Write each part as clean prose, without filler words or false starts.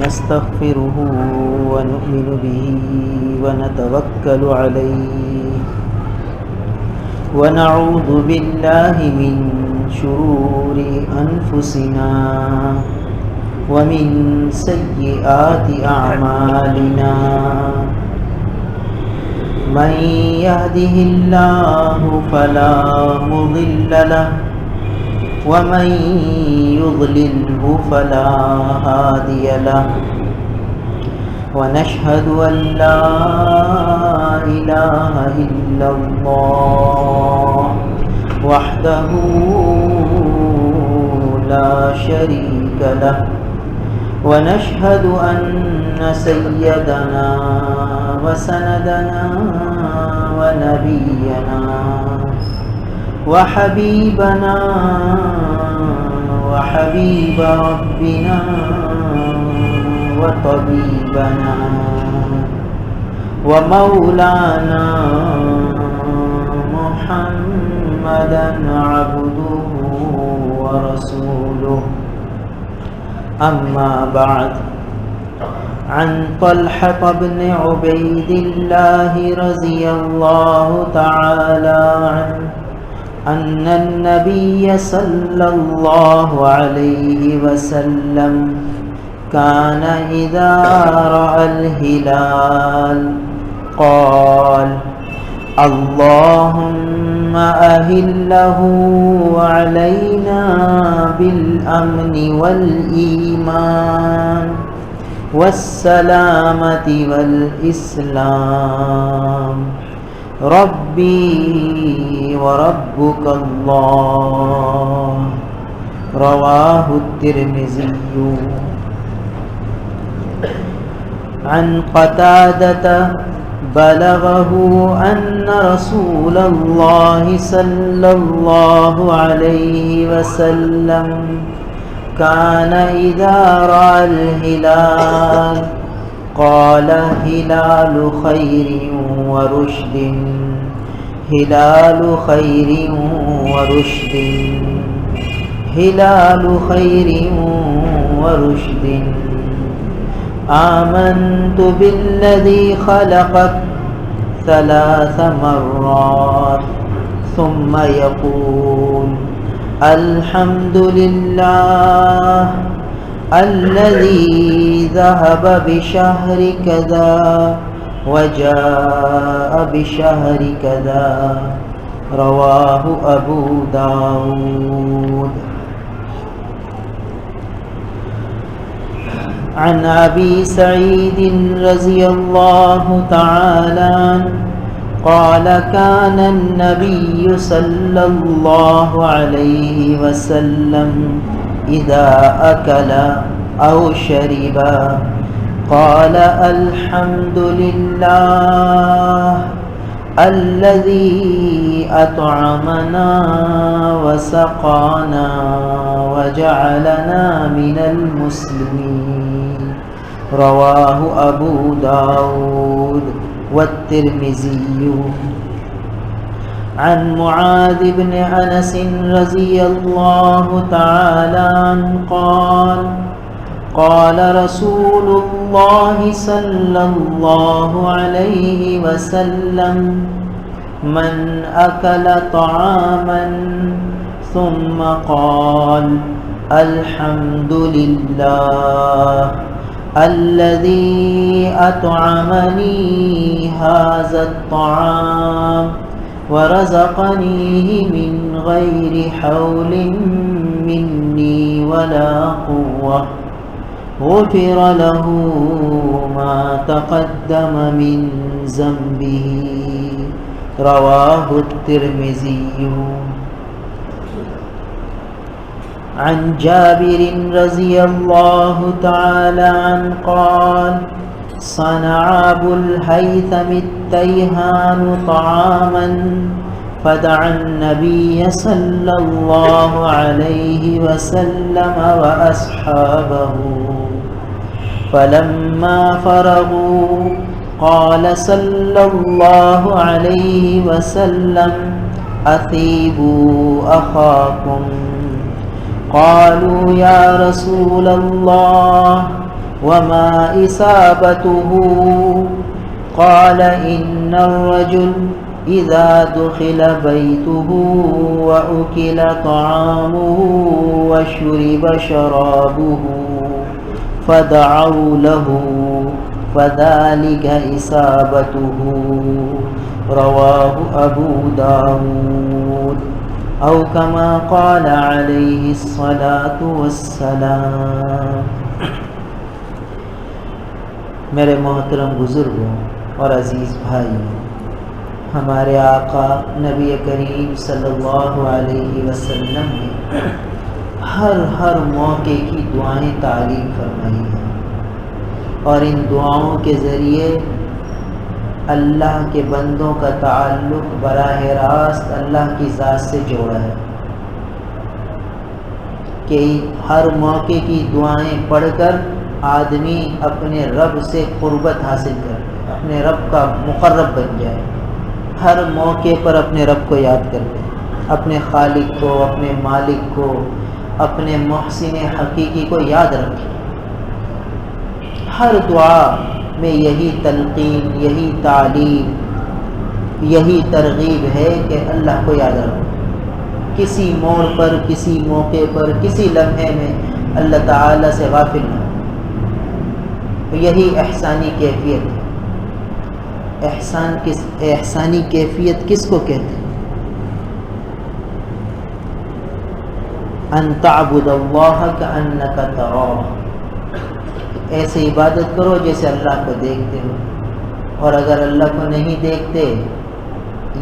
ونستغفره ونؤمن به ونتوكل عليه ونعوذ بالله من شرور أنفسنا ومن سيئات أعمالنا من يهده الله فلا مضل له ومن يضلله فلا هادي له ونشهد أن لا إله إلا الله وحده لا شريك له ونشهد أن سيدنا وسندنا ونبينا وحبيبنا وحبيب ربنا وطبيبنا ومولانا محمدا عبده ورسوله أما بعد عن طلحة بن عبيد الله رضي الله تعالى عنه أن النبي صلى الله عليه وسلم كان إذا رأى الهلال قال اللهم أهله علينا بالأمن والإيمان والسلامة والإسلام ربي وربك الله رواه الترمذي عن قتادة بلغه أن رسول الله صلى الله عليه وسلم كان إذا رأى الهلال قال هلال خير ورشد هلال خير ورشد هلال خير ورشد آمنت بالذي خلقك 3 مرات ثم يقول الحمد لله الذي ذهب بشهر كذا وجاء بشهر كذا رواه أبو داود. عن أبي سعيد رضي الله تعالى عنه قال كان النبي صلى الله عليه وسلم إذا أكل أو شرب قال الحمد لله الذي أطعمنا وسقانا وجعلنا من المسلمين رواه أبو داود والترمذي. عن معاذ بن أنس رضي الله تعالى عنه قال قال رسول الله صلى الله عليه وسلم من أكل طعاما ثم قال الحمد لله الذي أطعمني هذا الطعام ورزقنيه من غير حول مني ولا قوة غفر له ما تقدم من ذنبه رواه الترمذي. عن جابر رضي الله تعالى عنه قال صنع أبو الهيثم التيهان طعاما فدعا النبي صلى الله عليه وسلم وأصحابه فلما فرغوا قال صلى الله عليه وسلم أثيبوا أخاكم. قالوا يا رسول الله وما إصابته قال إن الرجل إذا دخل بيته وأكل طعامه وشرب شرابه فدعوا له فذلك إصابته رواه أبو داود أو كما قال عليه الصلاة والسلام۔ میرے محترم بزرگوں اور عزیز بھائیوں، ہمارے آقا نبی کریم صلی اللہ علیہ وسلم نے ہر موقع کی دعائیں تعلیم فرمائی ہیں، اور ان دعاؤں کے ذریعے اللہ کے بندوں کا تعلق براہ راست اللہ کی ذات سے جوڑا ہے، کہ ہر موقع کی دعائیں پڑھ کر آدمی اپنے رب سے قربت حاصل کر، اپنے رب کا مقرب بن جائے، ہر موقع پر اپنے رب کو یاد کر لے، اپنے خالق کو، اپنے مالک کو، اپنے محسن حقیقی کو یاد رکھے۔ ہر دعا میں یہی تلقین، یہی تعلیم، یہی ترغیب ہے کہ اللہ کو یاد رکھو، کسی موڑ پر، کسی موقع پر، کسی لمحے میں اللہ تعالیٰ سے غافل نہ ہو۔ یہی احسانی کیفیت ہے۔ احسانی کیفیت کس کو کہتے ہیں؟ ان تعبد اللہ کأنک تراہ، ایسے عبادت کرو جیسے اللہ کو دیکھتے ہو، اور اگر اللہ کو نہیں دیکھتے،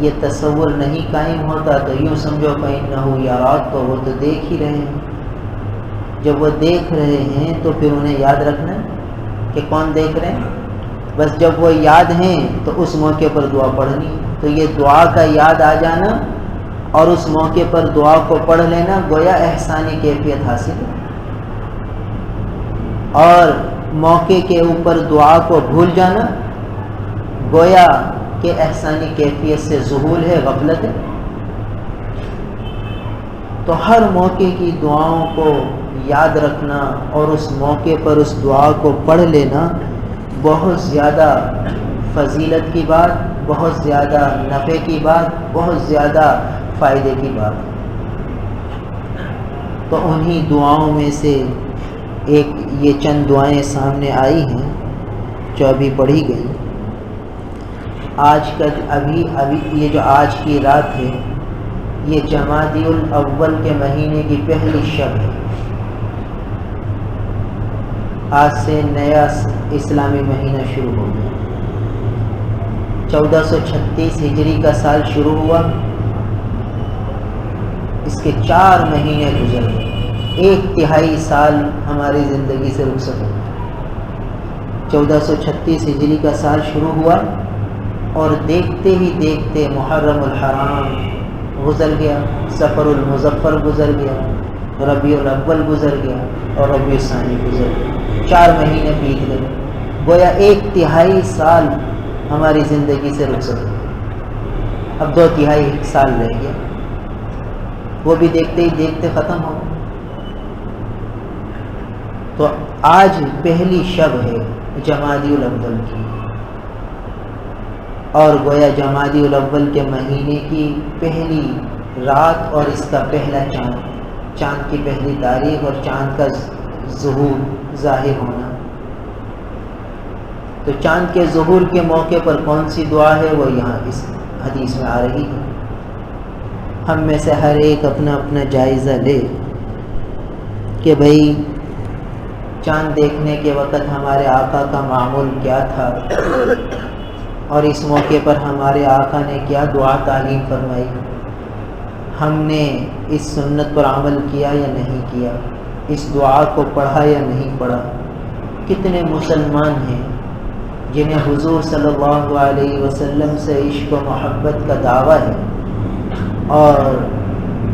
یہ تصور نہیں قائم ہوتا، تو یوں سمجھو فإنہ یراک، تو وہ تو دیکھ ہی رہے ہیں۔ جب وہ دیکھ رہے ہیں تو پھر انہیں یاد رکھنا ہے کہ کون دیکھ رہے ہیں، بس جب وہ یاد ہیں تو اس موقع پر دعا پڑھنی، تو یہ دعا کا یاد آ جانا اور اس موقع پر دعا کو پڑھ لینا گویا احسانی کیفیت حاصل ہے، اور موقع کے اوپر دعا کو بھول جانا گویا کہ احسانی کیفیت سے ذہول ہے، غفلت ہے۔ تو ہر موقع کی دعاؤں کو یاد رکھنا اور اس موقع پر اس دعا کو پڑھ لینا بہت زیادہ فضیلت کی بات، بہت زیادہ نفع کی بات، بہت زیادہ فائدے کی بات۔ تو انہی دعاؤں میں سے ایک یہ چند دعائیں سامنے آئی ہیں جو ابھی پڑھی گئی۔ آج کا ابھی یہ جو آج کی رات ہے، یہ جمادی الاول کے مہینے کی پہلی شب ہے۔ آج سے نیا اسلامی مہینہ شروع ہو گیا۔ 1436 ہجری کا سال شروع ہوا، اس کے 4 مہینے گزر گئے، 1/3 سال ہماری زندگی سے رخصت ہو گیا۔ 1436 ہجری کا سال شروع ہوا اور دیکھتے ہی دیکھتے محرم الحرام گزر گیا، سفر المظفر گزر گیا، ربیع الاول گزر گیا اور ربیع الثانی گزر گیا۔ 4 مہینے بیت گئے، گویا 1/3 سال ہماری زندگی سے رخصت ہو گیا۔ اب 2/3 سال رہ گیا، وہ بھی دیکھتے ہی دیکھتے ختم ہو گیا۔ تو آج پہلی شب ہے جمادی الاول کی، اور گویا جمادی الاول کے مہینے کی پہلی رات اور اس کا پہلا چاند، چاند کی پہلی تاریخ اور چاند کا ظہور، ظاہر ہونا۔ تو چاند کے ظہور کے موقع پر کون سی دعا ہے وہ یہاں اس حدیث میں آ رہی ہے۔ ہم میں سے ہر ایک اپنا اپنا جائزہ لے کہ بھئی چاند دیکھنے کے وقت ہمارے آقا کا معمول کیا تھا، اور اس موقع پر ہمارے آقا نے کیا دعا تعلیم فرمائی، ہم نے اس سنت پر عمل کیا یا نہیں کیا، اس دعا کو پڑھا یا نہیں پڑھا۔ کتنے مسلمان ہیں جنہیں حضور صلی اللہ علیہ وسلم سے عشق و محبت کا دعویٰ ہے، اور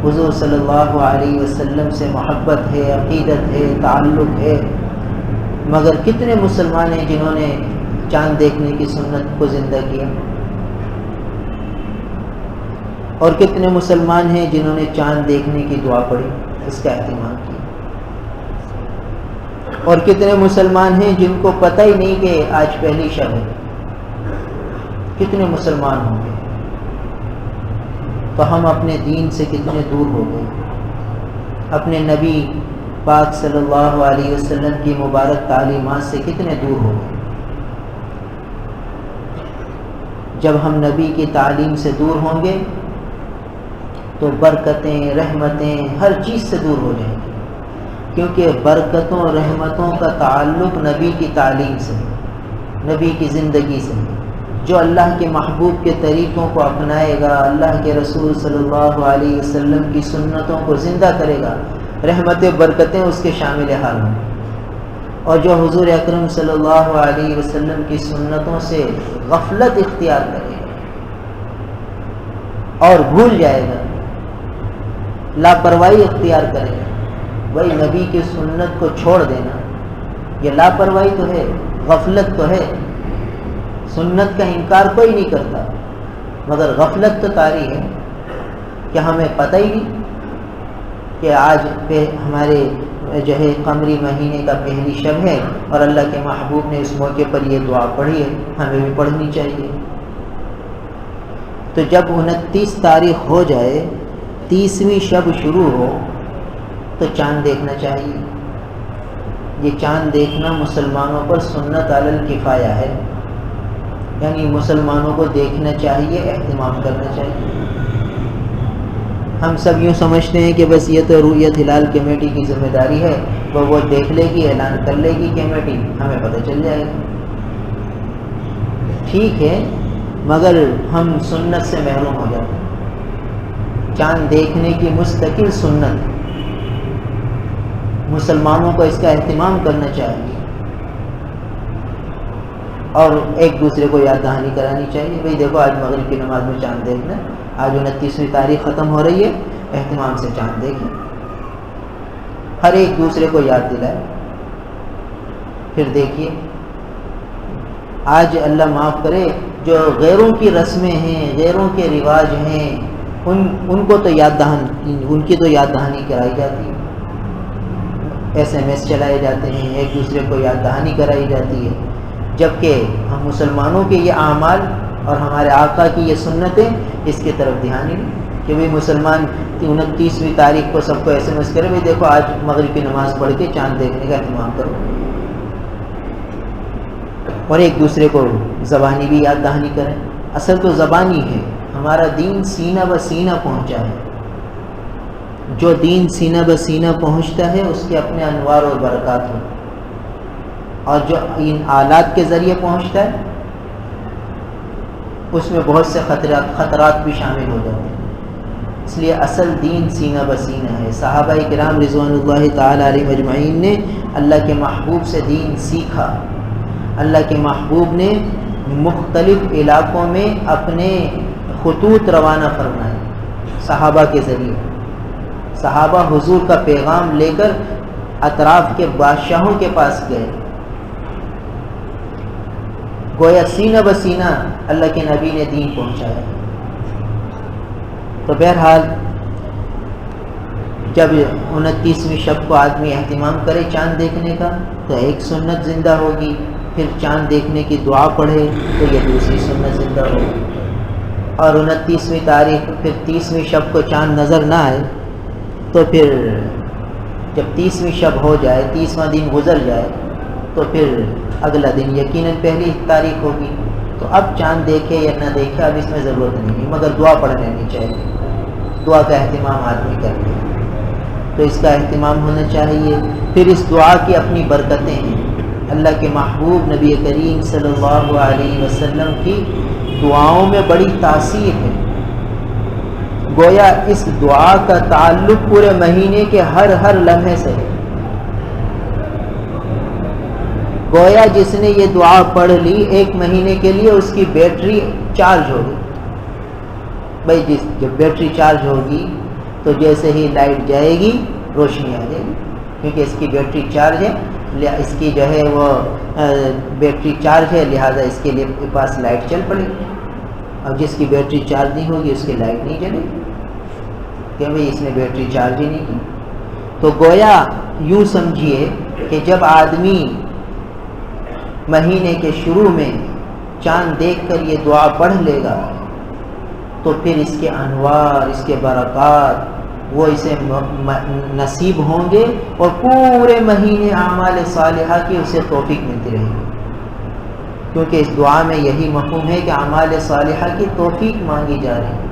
حضور صلی اللہ علیہ وسلم سے محبت ہے، عقیدت ہے، تعلق ہے، مگر کتنے مسلمان ہیں جنہوں نے چاند دیکھنے کی سنت کو زندہ کیا، اور کتنے مسلمان ہیں جنہوں نے چاند دیکھنے کی دعا پڑھی، اس کا اہتمام کیا۔ اور کتنے مسلمان ہیں جن کو پتہ ہی نہیں کہ آج پہلی شب ہے؟ کتنے مسلمان ہوں گے؟ تو ہم اپنے دین سے کتنے دور ہو گئے، اپنے نبی پاک صلی اللہ علیہ وسلم کی مبارک تعلیمات سے کتنے دور ہو گئے۔ جب ہم نبی کی تعلیم سے دور ہوں گے تو برکتیں، رحمتیں، ہر چیز سے دور ہو جائیں گے، کیونکہ برکتوں، رحمتوں کا تعلق نبی کی تعلیم سے، نبی کی زندگی سے۔ جو اللہ کے محبوب کے طریقوں کو اپنائے گا، اللہ کے رسول صلی اللہ علیہ وسلم کی سنتوں کو زندہ کرے گا، رحمتیں، برکتیں اس کے شامل حال ہوں۔ اور جو حضور اکرم صلی اللہ علیہ وسلم کی سنتوں سے غفلت اختیار کرے گا اور بھول جائے گا، لاپرواہی اختیار کرے گا، وہی نبی کی سنت کو چھوڑ دینا، یہ لاپرواہی تو ہے، غفلت تو ہے۔ سنت کا انکار کوئی نہیں کرتا، مگر غفلت تو طاری ہے کہ ہمیں پتہ ہی نہیں کہ آج پہ ہمارے جو ہے قمری مہینے کا پہلی شب ہے اور اللہ کے محبوب نے اس موقع پر یہ دعا پڑھی ہے، ہمیں بھی پڑھنی چاہیے۔ تو جب 29 تاریخ ہو جائے، 30ویں شب شروع ہو، تو چاند دیکھنا چاہیے۔ یہ چاند دیکھنا مسلمانوں پر سنت علی الکفایہ ہے، یعنی مسلمانوں کو دیکھنا چاہیے، اہتمام کرنا چاہیے۔ ہم سب یوں سمجھتے ہیں کہ بس یہ تو رؤیت ہلال کمیٹی کی ذمہ داری ہے، وہ دیکھ لے گی، اعلان کر لے گی کمیٹی، ہمیں پتہ چل جائے گا۔ ٹھیک ہے، مگر ہم سنت سے محروم ہو جاتے ہیں۔ چاند دیکھنے کی مستقل سنت، مسلمانوں کو اس کا اہتمام کرنا چاہیے اور ایک دوسرے کو یاد دہانی کرانی چاہیے، بھئی دیکھو آج مغرب کی نماز میں چاند دیکھنا، آج 29ویں تاریخ ختم ہو رہی ہے، اہتمام سے چاند دیکھیں، ہر ایک دوسرے کو یاد دلائے۔ پھر دیکھیے آج اللہ معاف کرے جو غیروں کی رسمیں ہیں، غیروں کے رواج ہیں، ان کو تو ان کی تو یاد دہانی کرائی جاتی ہے، SMS چلائے جاتے ہیں، ایک دوسرے کو یاد دہانی کرائی جاتی ہے، جبکہ ہم مسلمانوں کے یہ اعمال اور ہمارے آقا کی یہ سنتیں، اس کی طرف دھیان ہی نہیں کہ بھئی مسلمان 29ویں تاریخ کو سب کو SMS کرے، بھئی دیکھو آج مغرب کی نماز پڑھ کے چاند دیکھنے کا اہتمام کرو، اور ایک دوسرے کو زبانی بھی یاد دہانی کریں۔ اصل تو زبانی ہے، ہمارا دین سینہ بہ سینہ پہنچا ہے، جو دین سینہ بہ سینہ پہنچتا ہے اس کے اپنے انوار اور برکات ہیں، اور جو ان آلات کے ذریعے پہنچتا ہے اس میں بہت سے خطرات بھی شامل ہو جاتے ہیں۔ اس لیے اصل دین سینہ بہ سینہ ہے۔ صحابہ کرام رضوان اللہ تعالی علیہم اجمعین نے اللہ کے محبوب سے دین سیکھا، اللہ کے محبوب نے مختلف علاقوں میں اپنے خطوط روانہ فرمائے صحابہ کے ذریعے۔ صحابہ حضور کا پیغام لے کر اطراف کے بادشاہوں کے پاس گئے، گویا سینہ بہ سینہ اللہ کے نبی نے دین پہنچایا۔ تو بہرحال جب 29ویں شب کو آدمی اہتمام کرے چاند دیکھنے کا تو ایک سنت زندہ ہوگی، پھر چاند دیکھنے کی دعا پڑھے تو یہ دوسری سنت زندہ ہوگی، اور 29ویں تاریخ پھر 30ویں شب کو چاند نظر نہ آئے تو پھر جب 30ویں شب ہو جائے، 30واں دن گزر جائے تو پھر اگلا دن یقیناً پہلی تاریخ ہوگی۔ تو اب چاند دیکھے یا نہ دیکھے اب اس میں ضرورت نہیں، مگر دعا پڑھ لینی چاہیے، دعا کا اہتمام آدمی کرے تو اس کا اہتمام ہونا چاہیے۔ پھر اس دعا کی اپنی برکتیں ہیں، اللہ کے محبوب نبی کریم صلی اللہ علیہ وسلم کی دعاؤں میں بڑی تاثیر ہے، گویا اس دعا کا تعلق پورے مہینے کے ہر لمحے سے ہے، گویا جس نے یہ دعا پڑھ لی ایک مہینے کے لیے اس کی بیٹری چارج ہوگی۔ بھائی جب بیٹری چارج ہوگی تو جیسے ہی لائٹ جائے گی روشنی آ جائے گی، کیونکہ اس کی بیٹری چارج ہے، اس کی جو ہے وہ بیٹری چارج ہے، لہٰذا اس کے لیے پاس لائٹ چل پڑے گی، اور جس کی بیٹری چارج نہیں ہوگی اس کی لائٹ نہیں جلے گی، کہ بھائی اس نے بیٹری چارج ہی نہیں کی۔ تو گویا یوں سمجھیے کہ جب آدمی مہینے کے شروع میں چاند دیکھ کر یہ دعا پڑھ لے گا تو پھر اس کے انوار، اس کے برکات وہ اسے نصیب ہوں گے، اور پورے مہینے اعمال صالحہ کی اسے توفیق ملتی رہے گی، کیونکہ اس دعا میں یہی مفہوم ہے کہ اعمال صالحہ کی توفیق مانگی جا رہی ہے۔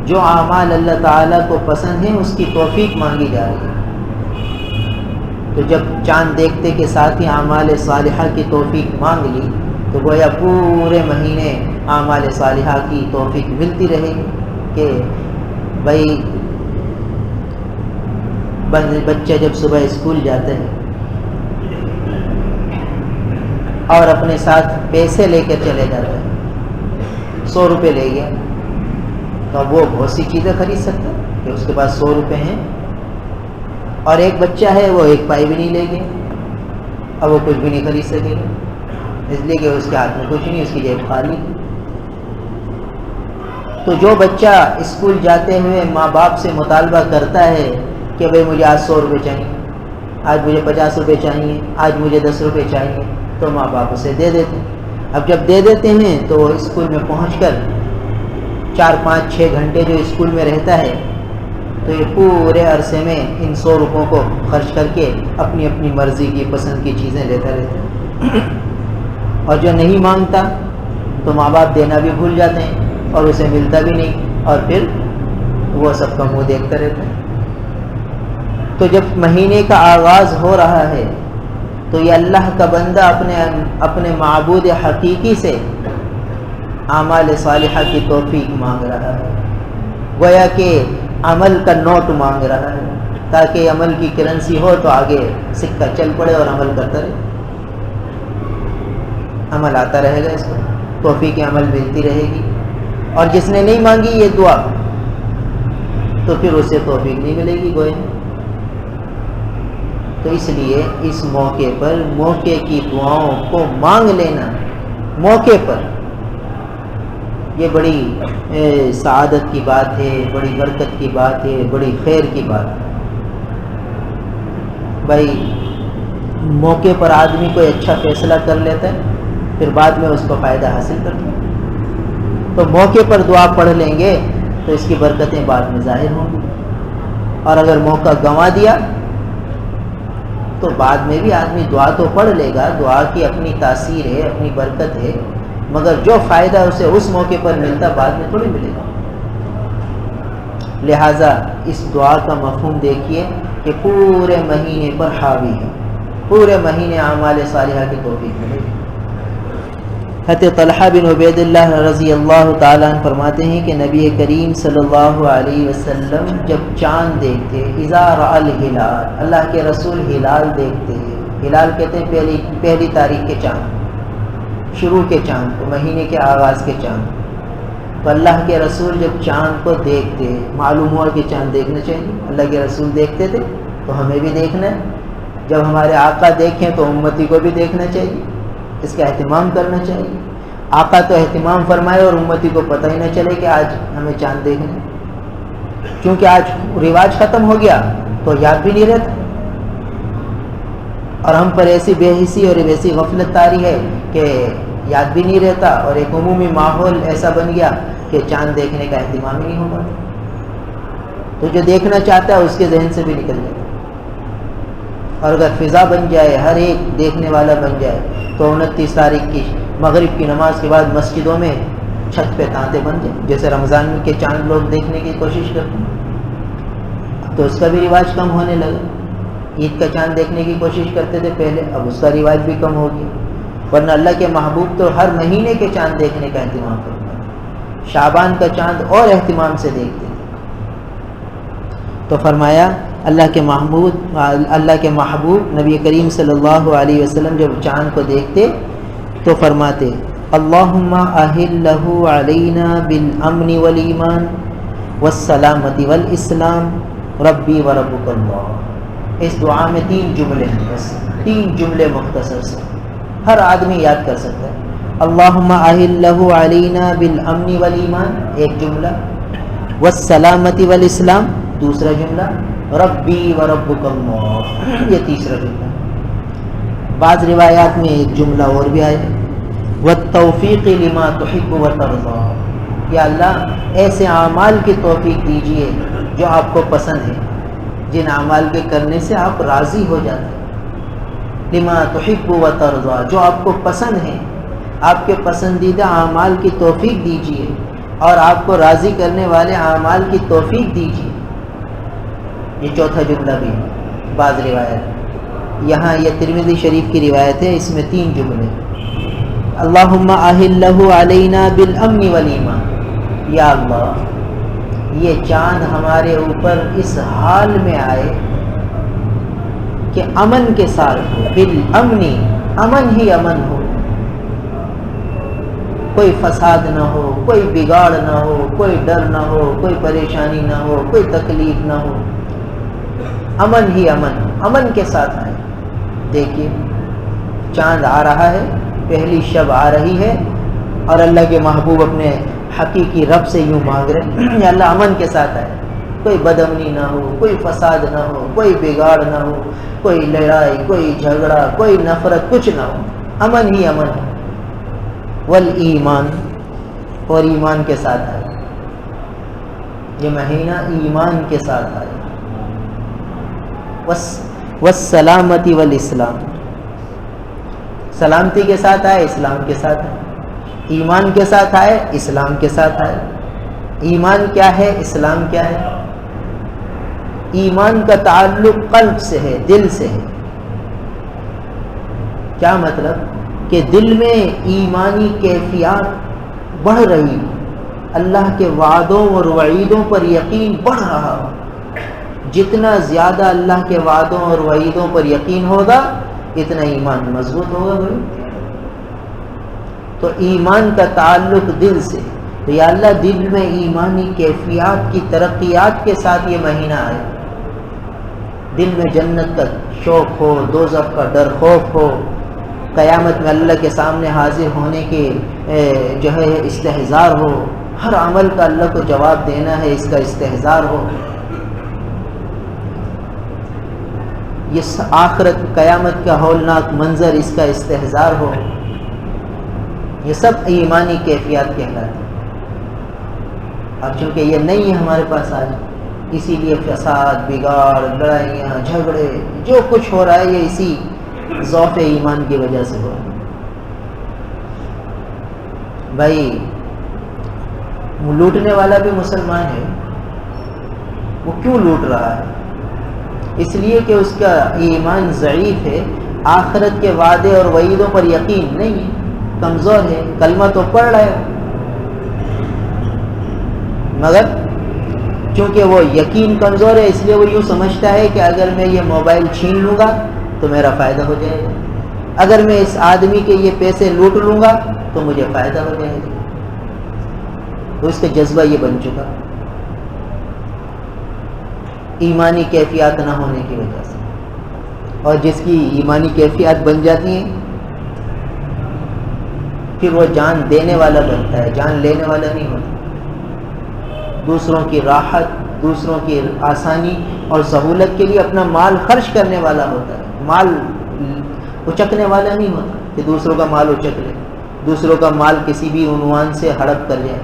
جو اعمال اللہ تعالیٰ کو پسند ہیں اس کی توفیق مانگی جا رہی ہے۔ تو جب چاند دیکھتے کے ساتھ ہی اعمال صالحہ کی توفیق مانگ لی تو گویا پورے مہینے اعمال صالحہ کی توفیق ملتی رہے گی کہ بھائی بچہ جب صبح اسکول جاتا ہے اور اپنے ساتھ پیسے لے کر چلے جاتا ہے، 100 روپے لے گیا تو اب وہ بہت سی چیزیں خرید سکتا ہے کہ اس کے پاس 100 روپے ہیں، اور ایک بچہ ہے وہ 1 پائی بھی نہیں لے گیا، اب وہ کچھ بھی نہیں خرید سکے گا، اس لیے کہ اس کے ہاتھ میں کچھ نہیں، اس کی جیب خالی۔ تو جو بچہ اسکول جاتے ہوئے ماں باپ سے مطالبہ کرتا ہے کہ بھئی مجھے آج 100 روپے چاہیے، آج مجھے 50 روپے چاہیے، آج مجھے 10 روپے چاہیے، تو ماں باپ اسے دے دیتے ہیں۔ اب جب دے دیتے ہیں تو وہ اسکول میں پہنچ کر 4 5 6 گھنٹے جو اسکول میں رہتا ہے تو یہ پورے عرصے میں ان 100 روپوں کو خرچ کر کے اپنی اپنی مرضی کی پسند کی چیزیں لیتا رہتا ہے، اور جو نہیں مانگتا تو ماں باپ دینا بھی بھول جاتے ہیں اور اسے ملتا بھی نہیں، اور پھر وہ سب کا منہ دیکھتا رہتا ہے۔ تو جب مہینے کا آغاز ہو رہا ہے تو یہ اللہ کا بندہ اپنے معبود حقیقی سے اعمال صالحہ کی توفیق مانگ رہا ہے، گویا کہ عمل کا نوٹ مانگ رہا ہے، تاکہ عمل کی کرنسی ہو تو آگے سکہ چل پڑے اور عمل کرتا رہے، عمل آتا رہے گا، اس کو توفیق عمل ملتی رہے گی۔ اور جس نے نہیں مانگی یہ دعا تو پھر اسے توفیق نہیں ملے گی گویا۔ تو اس لیے اس موقع پر موقع کی دعاؤں کو مانگ لینا موقع پر، یہ بڑی سعادت کی بات ہے، بڑی برکت کی بات ہے، بڑی خیر کی بات ہے۔ بھائی موقع پر آدمی کوئی اچھا فیصلہ کر لیتا ہے پھر بعد میں اس کو فائدہ حاصل کرتا ہے، تو موقع پر دعا پڑھ لیں گے تو اس کی برکتیں بعد میں ظاہر ہوں گی، اور اگر موقع گنوا دیا تو بعد میں بھی آدمی دعا تو پڑھ لے گا، دعا کی اپنی تاثیر ہے، اپنی برکت ہے، مگر جو فائدہ اسے اس موقع پر ملتا بعد میں تھوڑی ملے گا۔ لہٰذا اس دعا کا مفہوم دیکھیے کہ پورے مہینے پر حاوی ہے، پورے مہینے اعمال صالحہ کی توفیق ملے گی۔ حضرت طلحہ بن عبید اللہ رضی اللہ تعالیٰ عنہ فرماتے ہیں کہ نبی کریم صلی اللہ علیہ وسلم جب چاند دیکھتے، اذا رأى الہلال، اللہ کے رسول ہلال دیکھتے، ہلال کہتے ہیں پہلی تاریخ کے چاند، شروع کے چاند کو، مہینے کے آغاز کے چاند، تو اللہ کے رسول جب چاند کو دیکھتے، معلوم ہوا کہ چاند دیکھنا چاہیے، اللہ کے رسول دیکھتے تھے تو ہمیں بھی دیکھنا ہے، جب ہمارے آقا دیکھیں تو امتی کو بھی دیکھنا چاہیے، اس کا اہتمام کرنا چاہیے۔ آقا تو اہتمام فرمائے اور امتی کو پتہ ہی نہ چلے کہ آج ہمیں چاند دیکھنا ہے، کیونکہ آج رواج ختم ہو گیا تو یاد بھی نہیں رہتا، اور ہم پر ایسی بے حسی اور ایسی غفلت طاری ہے کہ یاد بھی نہیں رہتا، اور ایک عمومی ماحول ایسا بن گیا کہ چاند دیکھنے کا اہتمام ہی نہیں ہوگا، تو جو دیکھنا چاہتا ہے اس کے ذہن سے بھی نکل جاتا، اور اگر فضا بن جائے، ہر ایک دیکھنے والا بن جائے تو 29 تاریخ کی مغرب کی نماز کے بعد مسجدوں میں چھت پہ تانتے بن جائیں، جیسے رمضان کے چاند لوگ دیکھنے کی کوشش کرتے ہیں، تو اس کا بھی رواج کم ہونے لگا۔ عید کا چاند دیکھنے کی کوشش کرتے تھے پہلے، اب اس کا رواج بھی کم ہو گیا، ورنہ اللہ کے محبوب تو ہر مہینے کے چاند دیکھنے کا اہتمام کرتے ہیں، شعبان کا چاند اور اہتمام سے دیکھتے ہیں۔ تو فرمایا اللہ کے محبوب نبی کریم صلی اللہ علیہ وسلم جب چاند کو دیکھتے تو فرماتے اللہم اہلہ علینا بالامن والایمان والسلامت والاسلام ربی وربک اللہ۔ اس دعا میں 3 جملے ہیں، بس 3 جملے مختصر سے ہر آدمی یاد کر سکتا ہے۔ اللہم اہلہ علینا بالامن والایمان ایک جملہ، والسلامت والاسلام دوسرا جملہ، ربی و ربک اللہ، یہ تیسرا جملہ۔ بعض روایات میں ایک جملہ اور بھی آیا، والتوفیق لما تحب وترضى، یا اللہ ایسے اعمال کی توفیق دیجیے جو آپ کو پسند ہے، جن اعمال کے کرنے سے آپ راضی ہو جاتے ہیں، لما تحب وترضى، جو آپ کو پسند ہے، آپ کے پسندیدہ اعمال کی توفیق دیجیے اور آپ کو راضی کرنے والے اعمال کی توفیق دیجیے۔ یہ چوتھا جملہ بھی ہے بعض روایت، یہاں یہ ترمذی شریف کی روایت ہے، اس میں 3 جملے، اللہم اہلہ علینا بالامن والایمان، یا اللہ یہ چاند ہمارے اوپر اس حال میں آئے کہ امن کے ساتھ ہو، بالامن، امن ہی امن ہو، کوئی فساد نہ ہو، کوئی بگاڑ نہ ہو، کوئی ڈر نہ ہو، کوئی پریشانی نہ ہو، کوئی تکلیف نہ ہو، امن ہی امن، امن کے ساتھ آئے۔ دیکھیے چاند آ رہا ہے، پہلی شب آ رہی ہے، اور اللہ کے محبوب اپنے حقیقی رب سے یوں مانگ رہے، یا اللہ امن کے ساتھ آئے، کوئی بدامنی نہ ہو، کوئی فساد نہ ہو، کوئی بگاڑ نہ ہو، کوئی لڑائی، کوئی جھگڑا، کوئی نفرت، کچھ نہ ہو، امن ہی امن ہو، والایمان، اور ایمان کے ساتھ آئے، یہ مہینہ ایمان کے ساتھ آئے، والسلامتی والاسلام، سلامتی کے ساتھ آئے، اسلام کے ساتھ آئے، ایمان کے ساتھ آئے، اسلام کے ساتھ آئے۔ ایمان کیا ہے، اسلام کیا ہے؟ ایمان کا تعلق قلب سے ہے، دل سے ہے۔ کیا مطلب؟ کہ دل میں ایمانی کیفیات بڑھ رہی، اللہ کے وعدوں اور وعیدوں پر یقین بڑھ رہا ہو۔ جتنا زیادہ اللہ کے وعدوں اور وعیدوں پر یقین ہوگا اتنا ایمان مضبوط ہوگا بھائی۔ تو ایمان کا تعلق دل سے، تو یا اللہ دل میں ایمانی کیفیات کی ترقیات کے ساتھ یہ مہینہ آئے، دل میں جنت کا شوق ہو، دوزخ کا ڈر خوف ہو، قیامت میں اللہ کے سامنے حاضر ہونے کے جو ہے استحضار ہو، ہر عمل کا اللہ کو جواب دینا ہے، اس کا استحضار ہو، یہ آخرت قیامت کا ہولناک منظر، اس کا استحضار ہو، یہ سب ایمانی کیفیات کہلاتی ہیں۔ اب چونکہ یہ نہیں ہے ہمارے پاس آج، اسی لیے فساد، بگاڑ، لڑائیاں، جھگڑے، جو کچھ ہو رہا ہے یہ اسی ضعف ایمان کی وجہ سے ہو رہا ہے۔ بھائی وہ لوٹنے والا بھی مسلمان ہے، وہ کیوں لوٹ رہا ہے؟ اس لیے کہ اس کا ایمان ضعیف ہے، آخرت کے وعدے اور وعیدوں پر یقین نہیں ہے، کمزور ہے، کلمہ تو پڑھ رہا ہے مگر چونکہ وہ یقین کمزور ہے، اس لیے وہ یوں سمجھتا ہے کہ اگر میں یہ موبائل چھین لوں گا تو میرا فائدہ ہو جائے گا، اگر میں اس آدمی کے یہ پیسے لوٹ لوں گا تو مجھے فائدہ ہو جائے گا، تو اس کا جذبہ یہ بن چکا ایمانی کیفیات نہ ہونے کی وجہ سے۔ اور جس کی ایمانی کیفیات بن جاتی ہیں پھر وہ جان دینے والا بنتا ہے، جان لینے والا نہیں ہوتا، دوسروں کی راحت، دوسروں کی آسانی اور سہولت کے لیے اپنا مال خرچ کرنے والا ہوتا ہے، مال اچکنے والا نہیں ہوتا کہ دوسروں کا مال اچک لے، دوسروں کا مال کسی بھی عنوان سے ہڑپ کر جائے،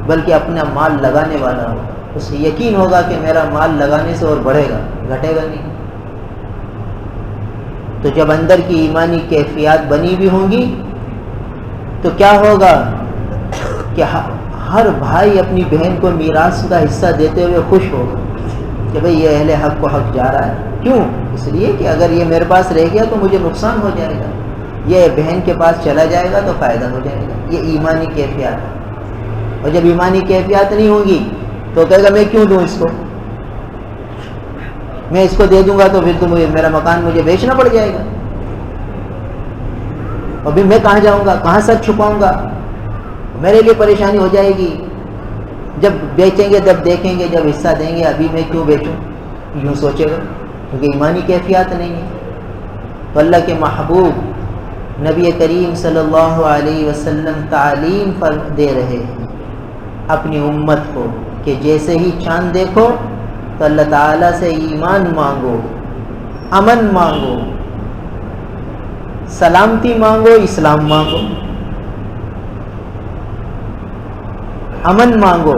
بلکہ اپنا مال لگانے والا ہوگا، اسے یقین ہوگا کہ میرا مال لگانے سے اور بڑھے گا، گھٹے گا نہیں۔ تو جب اندر کی ایمانی کیفیات بنی بھی ہوں گی تو کیا ہوگا کہ ہر بھائی اپنی بہن کو میراث کا حصہ دیتے ہوئے خوش ہوگا کہ بھئی یہ اہل حق کو حق جا رہا ہے، کیوں؟ اس لیے کہ اگر یہ میرے پاس رہ گیا تو مجھے نقصان ہو جائے گا، یہ بہن کے پاس چلا جائے گا تو فائدہ ہو جائے گا، یہ ایمانی کیفیات ہے۔ اور جب ایمانی کیفیات نہیں ہوں گی تو کہے گا میں کیوں دوں اس کو، میں اس کو دے دوں گا تو پھر تو میرا مکان مجھے بیچنا پڑ جائے گا، اور پھر میں کہاں جاؤں گا، کہاں سر چھپاؤں گا، میرے لیے پریشانی ہو جائے گی، جب بیچیں گے جب دیکھیں گے، جب حصہ دیں گے ابھی میں کیوں بیچوں، یوں سوچے گا، کیونکہ ایمانی کیفیات نہیں ہے۔ تو اللہ کے محبوب نبی کریم صلی اللہ علیہ وسلم تعلیم دے رہے ہیں اپنی امت کو کہ جیسے ہی چاند دیکھو تو اللہ تعالیٰ سے ایمان مانگو، امن مانگو، سلامتی مانگو، اسلام مانگو، امن مانگو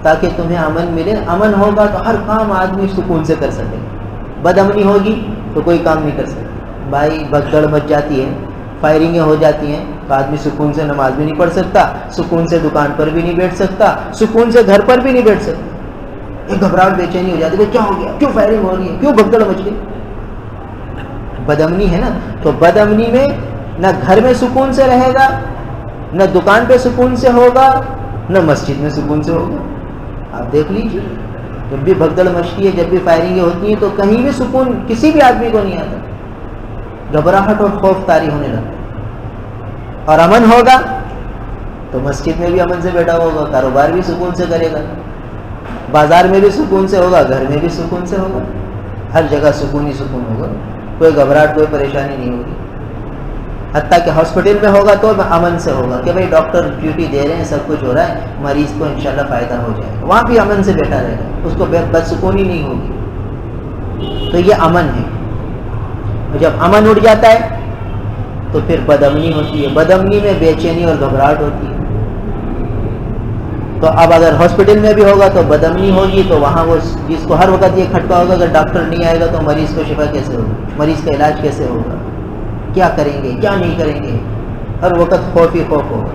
تاکہ تمہیں امن ملے۔ امن ہوگا تو ہر کام آدمی سکون سے کر سکے، بد امنی ہوگی تو کوئی کام نہیں کر سکتا۔ بھائی بھگدڑ مچ جاتی ہے، فائرنگیں ہو جاتی ہیں تو آدمی سکون سے نماز بھی نہیں پڑھ سکتا، سکون سے دکان پر بھی نہیں بیٹھ سکتا، سکون سے گھر پر بھی نہیں بیٹھ سکتا۔ ایک گھبراہٹ بے چینی ہو جاتی ہے، کیا ہو گیا، کیوں فائرنگ ہو رہی ہے، کیوں بھگدڑ مچ گئی؟ بد امنی ہے نا۔ تو بد امنی میں نہ گھر میں سکون سے رہے گا، نہ دکان پہ سکون سے ہوگا، نہ مسجد میں سکون سے ہوگا۔ آپ دیکھ لیجیے، جب بھی بھگدڑ مچتی ہے، جب بھی فائرنگیں ہوتی ہیں تو کہیں بھی سکون کسی بھی آدمی کو نہیں آتا، گھبراہٹ اور خوف طاری ہونے لگتا ہے۔ اور امن ہوگا تو مسجد میں بھی امن سے بیٹھا ہوگا، کاروبار بھی سکون سے کرے گا، بازار میں بھی سکون سے ہوگا، گھر میں بھی سکون سے ہوگا، ہر جگہ سکون ہی سکون ہوگا، کوئی گھبراہٹ کوئی پریشانی نہیں ہوگی۔ حتیٰ کہ ہاسپٹل میں ہوگا تو امن سے ہوگا کہ بھائی ڈاکٹر ڈیوٹی دے رہے ہیں، سب کچھ ہو رہا ہے، مریض کو انشاءاللہ فائدہ ہو جائے گا، وہاں بھی امن سے بیٹھا رہے گا، اس کو بدسکونی نہیں ہوگی۔ تو یہ امن ہے۔ جب امن اڑ جاتا ہے تو پھر بد امنی ہوتی ہے، بد امنی میں بے چینی اور گھبراہٹ ہوتی ہے۔ تو اب اگر ہاسپٹل میں بھی ہوگا تو بد امنی ہوگی، تو وہاں وہ جس کو ہر وقت یہ کھٹکا ہوگا اگر ڈاکٹر نہیں آئے گا تو مریض کو شفا کیسے ہوگا، مریض کا علاج کیسے ہوگا، کیا کریں گے کیا نہیں کریں گے، ہر وقت خوف ہی خوف ہوگا۔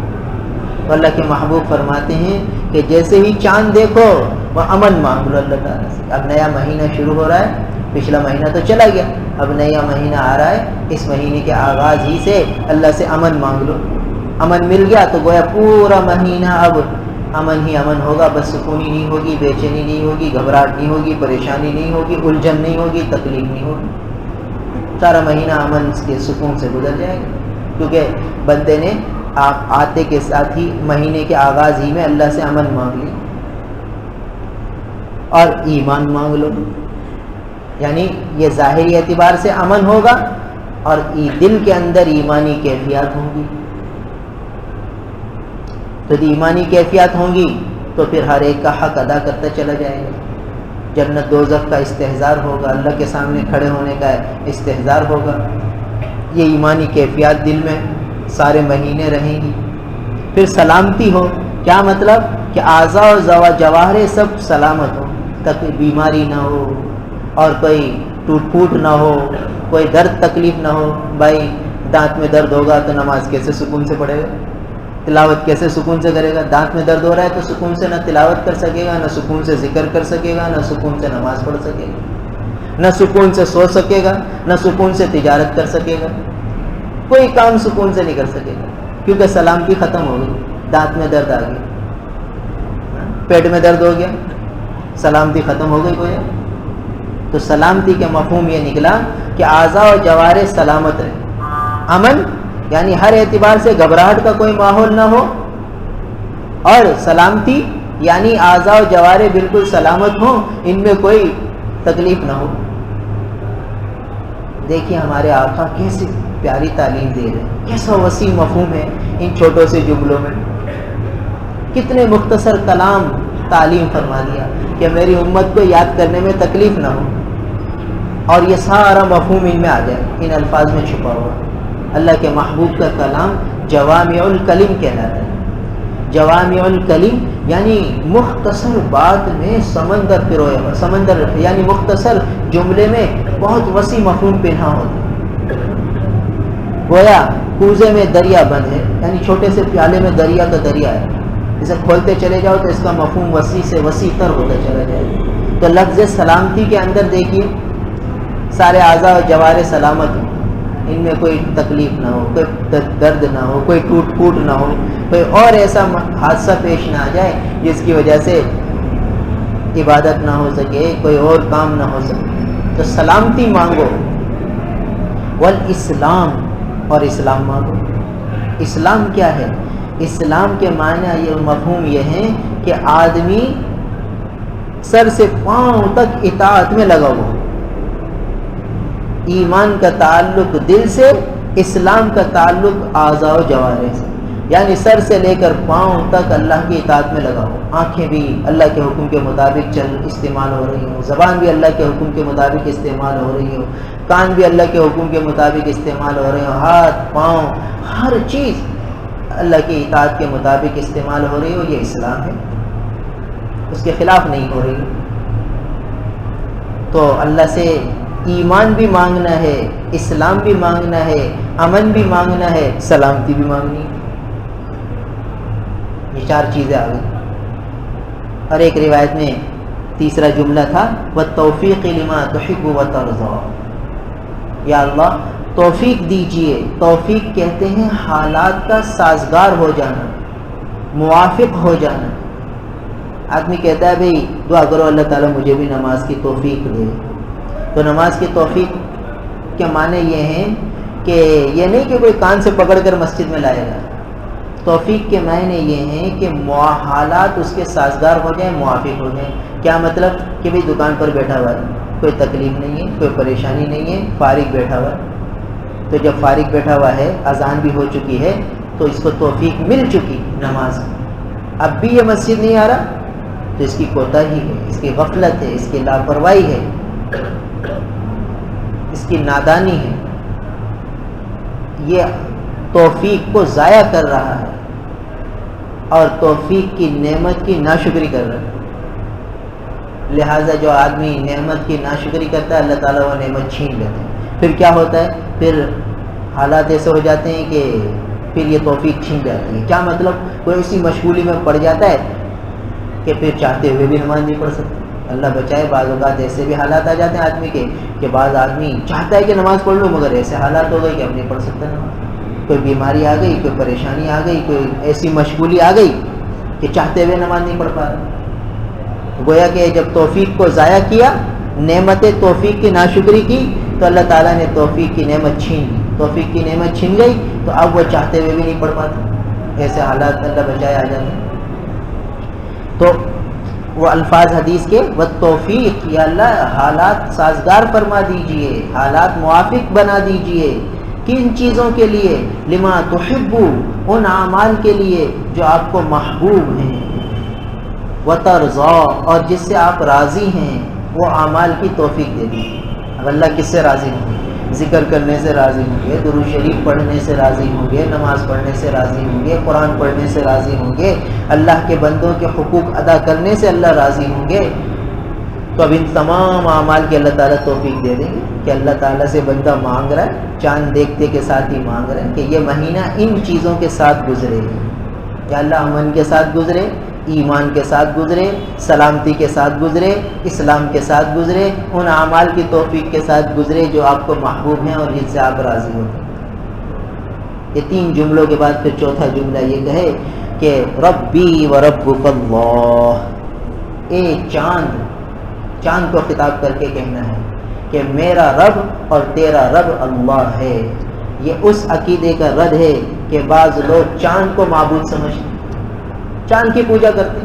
تو اللہ کے محبوب فرماتے ہیں کہ جیسے ہی چاند دیکھو وہ امن مانگ لو اللہ تعالیٰ سے۔ اب نیا مہینہ شروع ہو رہا ہے، پچھلا مہینہ تو چلا گیا، اب نیا مہینہ آ رہا ہے، اس مہینے کے آغاز ہی سے اللہ سے امن مانگ لو۔ امن مل گیا تو گویا پورا مہینہ اب امن ہی امن ہوگا، بس سکونی نہیں ہوگی، بے چینی نہیں ہوگی، گھبراہٹ نہیں ہوگی، پریشانی نہیں ہوگی، الجھن نہیں ہوگی، تکلیف نہیں ہوگی، سارا مہینہ امن کے سکون سے گزر جائے گا، کیونکہ بندے نے آپ آتے کے ساتھ ہی مہینے کے آغاز ہی میں اللہ سے امن مانگ لی اور ایمان مانگ لو۔ یعنی یہ ظاہری اعتبار سے امن ہوگا اور دل کے اندر ایمانی کیفیات ہوں گی۔ تو ایمانی کیفیات ہوں گی تو پھر ہر ایک کا حق ادا کرتا چلا جائے گا، جنت دوزخ کا استحضار ہوگا، اللہ کے سامنے کھڑے ہونے کا استحضار ہوگا۔ یہ ایمانی کیفیات دل میں سارے مہینے رہیں گی۔ پھر سلامتی ہو، کیا مطلب کہ اعضاء و جواہر سب سلامت ہو، تک بیماری نہ ہو اور کوئی ٹوٹ پھوٹ نہ ہو، کوئی درد تکلیف نہ ہو۔ بھائی دانت میں درد ہوگا تو نماز کیسے سکون سے پڑھے گا، تلاوت کیسے سکون سے کرے گا؟ دانت میں درد ہو رہا ہے تو سکون سے نہ تلاوت کر سکے گا، نہ سکون سے ذکر کر سکے گا، نہ سکون سے نماز پڑھ سکے گا، نہ سکون سے سو سکے گا، نہ سکون سے تجارت کر سکے گا، کوئی کام سکون سے نہیں کر سکے گا، کیونکہ سلامتی ختم ہو گئی۔ دانت میں درد آ گیا، پیٹ میں درد ہو گیا، سلامتی ختم ہو گئی گویا۔ تو سلامتی کے مفہوم یہ نکلا کہ اعضاء و جوارح سلامت رہے۔ امن یعنی ہر اعتبار سے گھبراہٹ کا کوئی ماحول نہ ہو، اور سلامتی یعنی اعضاء و جوارح بالکل سلامت ہوں، ان میں کوئی تکلیف نہ ہو۔ دیکھیے ہمارے آقا کیسی پیاری تعلیم دے رہے ہیں، کیسا وسیع مفہوم ہے ان چھوٹوں سے جملوں میں، کتنے مختصر کلام تعلیم فرما دیا کہ میری امت کو یاد کرنے میں تکلیف نہ ہو، اور یہ سارا مفہوم ان میں آ جائے، ان الفاظ میں چھپا ہوا۔ اللہ کے محبوب کا کلام جوامع الکلم کہلاتا ہے۔ جوامع الکلم یعنی مختصر بات میں سمندر پرویا ہوا، سمندر یعنی مختصر جملے میں بہت وسیع مفہوم پنہا ہوتا ہے۔ گویا کوزے میں دریا بند ہے، یعنی چھوٹے سے پیالے میں دریا کا دریا ہے، اسے کھولتے چلے جاؤ تو اس کا مفہوم وسیع سے وسیع تر ہوتا چلا جائے۔ تو لفظ سلامتی کے اندر دیکھیے سارے اعضاء و جوارح سلامت ہوں، ان میں کوئی تکلیف نہ ہو، کوئی درد نہ ہو، کوئی ٹوٹ پھوٹ نہ ہو، کوئی اور ایسا حادثہ پیش نہ آ جائے جس کی وجہ سے عبادت نہ ہو سکے، کوئی اور کام نہ ہو سکے۔ تو سلامتی مانگو، والاسلام، اور اسلام مانگو۔ اسلام کیا ہے؟ اسلام کے معنی یہ مفہوم یہ ہے کہ آدمی سر سے پاؤں تک اطاعت میں لگا ہوا، ایمان کا تعلق دل سے، اسلام کا تعلق اعضاء و جوارح سے۔ یعنی سر سے لے کر پاؤں تک اللہ کی اطاعت میں لگا ہو، آنکھیں بھی اللہ کے حکم کے مطابق استعمال ہو رہی ہوں، زبان بھی اللہ کے حکم کے مطابق استعمال ہو رہی ہو، کان بھی اللہ کے حکم کے مطابق استعمال ہو رہے ہوں، ہاتھ پاؤں ہر چیز اللہ کی اطاعت کے مطابق استعمال ہو رہی ہو، یہ اسلام ہے، اس کے خلاف نہیں ہو رہی ہو۔ تو اللہ سے ایمان بھی مانگنا ہے، اسلام بھی مانگنا ہے، امن بھی مانگنا ہے، سلامتی بھی مانگنی ہے۔ یہ چار چیزیں آ گئی۔ اور ایک روایت میں تیسرا جملہ تھا وَالتَّوْفِيقِ لِمَا تُحِبُّ وَتَرْضَىٰ، یا اللہ توفیق دیجئے۔ توفیق کہتے ہیں حالات کا سازگار ہو جانا، موافق ہو جانا۔ آدمی کہتا ہے بھئی دعا کرو اللہ تعالیٰ مجھے بھی نماز کی توفیق دے، تو نماز کی توفیق کے معنی یہ ہیں کہ یہ نہیں کہ کوئی کان سے پکڑ کر مسجد میں لائے گا، توفیق کے معنی یہ ہیں کہ حالات اس کے سازگار ہو جائیں، موافق ہو جائیں۔ کیا مطلب کہ بھئی دکان پر بیٹھا ہوا ہے، کوئی تکلیف نہیں ہے، کوئی پریشانی نہیں ہے، فارغ بیٹھا ہوا ہے، تو جب فارغ بیٹھا ہوا ہے، اذان بھی ہو چکی ہے، تو اس کو توفیق مل چکی نماز، اب بھی یہ مسجد نہیں آ رہا تو اس کی کوتاہی ہے، اس کی غفلت ہے، اس کی لاپرواہی ہے، اس کی نادانی ہے، یہ توفیق کو ضائع کر رہا ہے اور توفیق کی نعمت کی ناشکری کر رہا ہے۔ لہٰذا جو آدمی نعمت کی ناشکری کرتا ہے اللہ تعالیٰ وہ نعمت چھین لیتے ہیں، پھر کیا ہوتا ہے، پھر حالات ایسے ہو جاتے ہیں کہ پھر یہ توفیق چھین جاتی ہے۔ کیا مطلب، کوئی اسی مشغولی میں پڑ جاتا ہے کہ پھر چاہتے ہوئے بھی نماز نہیں پڑھ سکتے۔ اللہ بچائے، بعض اوقات ایسے بھی حالات آ جاتے ہیں آدمی کے کہ بعض آدمی چاہتا ہے کہ نماز پڑھ لو مگر ایسے حالات ہو گئے کہ اب نہیں پڑھ سکتا نماز، کوئی بیماری آ گئی، کوئی پریشانی آ گئی، کوئی ایسی مشغولی آ گئی کہ چاہتے ہوئے نماز نہیں پڑھ پا رہا۔ گویا کہ جب توفیق کو ضائع کیا، نعمت توفیق کی ناشکری کی، تو اللہ تعالیٰ نے توفیق کی نعمت چھین لی، توفیق کی نعمت چھین گئی تو اب وہ چاہتے ہوئے بھی نہیں پڑھ پاتا، ایسے حالات اللہ بچائے آ جاتے ہیں۔ تو وہ الفاظ حدیث کے والتوفیق، یا اللہ حالات سازگار فرما دیجئے، حالات موافق بنا دیجئے، کن چیزوں کے لیے، لما تحب، ان اعمال کے لیے جو آپ کو محبوب ہیں، وترضا، اور جس سے آپ راضی ہیں، وہ اعمال کی توفیق دے دیجئے۔ اب اللہ کس سے راضی ہوں گے؟ ذکر کرنے سے راضی ہوں گے، درود شریف پڑھنے سے راضی ہوں گے، نماز پڑھنے سے راضی ہوں گے، قرآن پڑھنے سے راضی ہوں گے، اللہ کے بندوں کے حقوق ادا کرنے سے اللہ راضی ہوں گے۔ تو اب ان تمام اعمال کی اللہ تعالیٰ توفیق دے دیں گے کہ اللہ تعالیٰ سے بندہ مانگ رہا ہے، چاند دیکھتے کے ساتھ ہی مانگ رہا ہے کہ یہ مہینہ ان چیزوں کے ساتھ گزرے، یا اللہ امن کے ساتھ گزرے، ایمان کے ساتھ گزرے، سلامتی کے ساتھ گزرے، اسلام کے ساتھ گزرے، ان اعمال کی توفیق کے ساتھ گزرے جو آپ کو محبوب ہیں اور جن سے آپ راضی ہوتے ہیں۔ یہ تین جملوں کے بعد پھر چوتھا جملہ یہ کہے کہ ربی و ربک اللہ، اے چاند کو خطاب کر کے کہنا ہے کہ میرا رب اور تیرا رب اللہ ہے۔ یہ اس عقیدے کا رد ہے کہ بعض لوگ چاند کو معبود سمجھتے، چاند کی پوجا کرتے،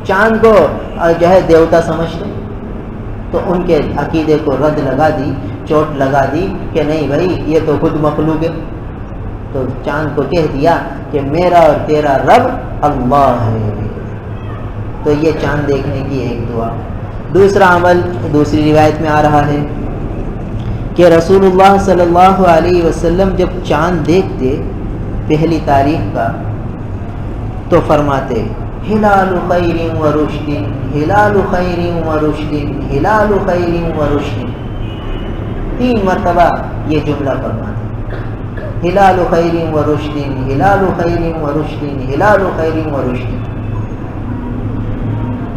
چاند کو جو ہے دیوتا سمجھتے، تو ان کے عقیدے کو رد لگا دی، چوٹ لگا دی کہ نہیں بھائی یہ تو خود مخلوق ہے۔ تو چاند کو کہہ دیا کہ میرا اور تیرا رب اللہ ہے۔ تو یہ چاند دیکھنے کی ایک دعا۔ دوسرا عمل دوسری روایت میں آ رہا ہے کہ رسول اللہ صلی اللہ علیہ وسلم جب چاند دیکھتے پہلی تاریخ کا تو فرماتے ہلال خیر و رشد، ہلال خیر و رشد، ہلال خیر و رشد، 3 مرتبہ یہ جملہ فرماتے، ہلال خیر و رشد، ہلال خیر و رشد، ہلال خیر و رشد۔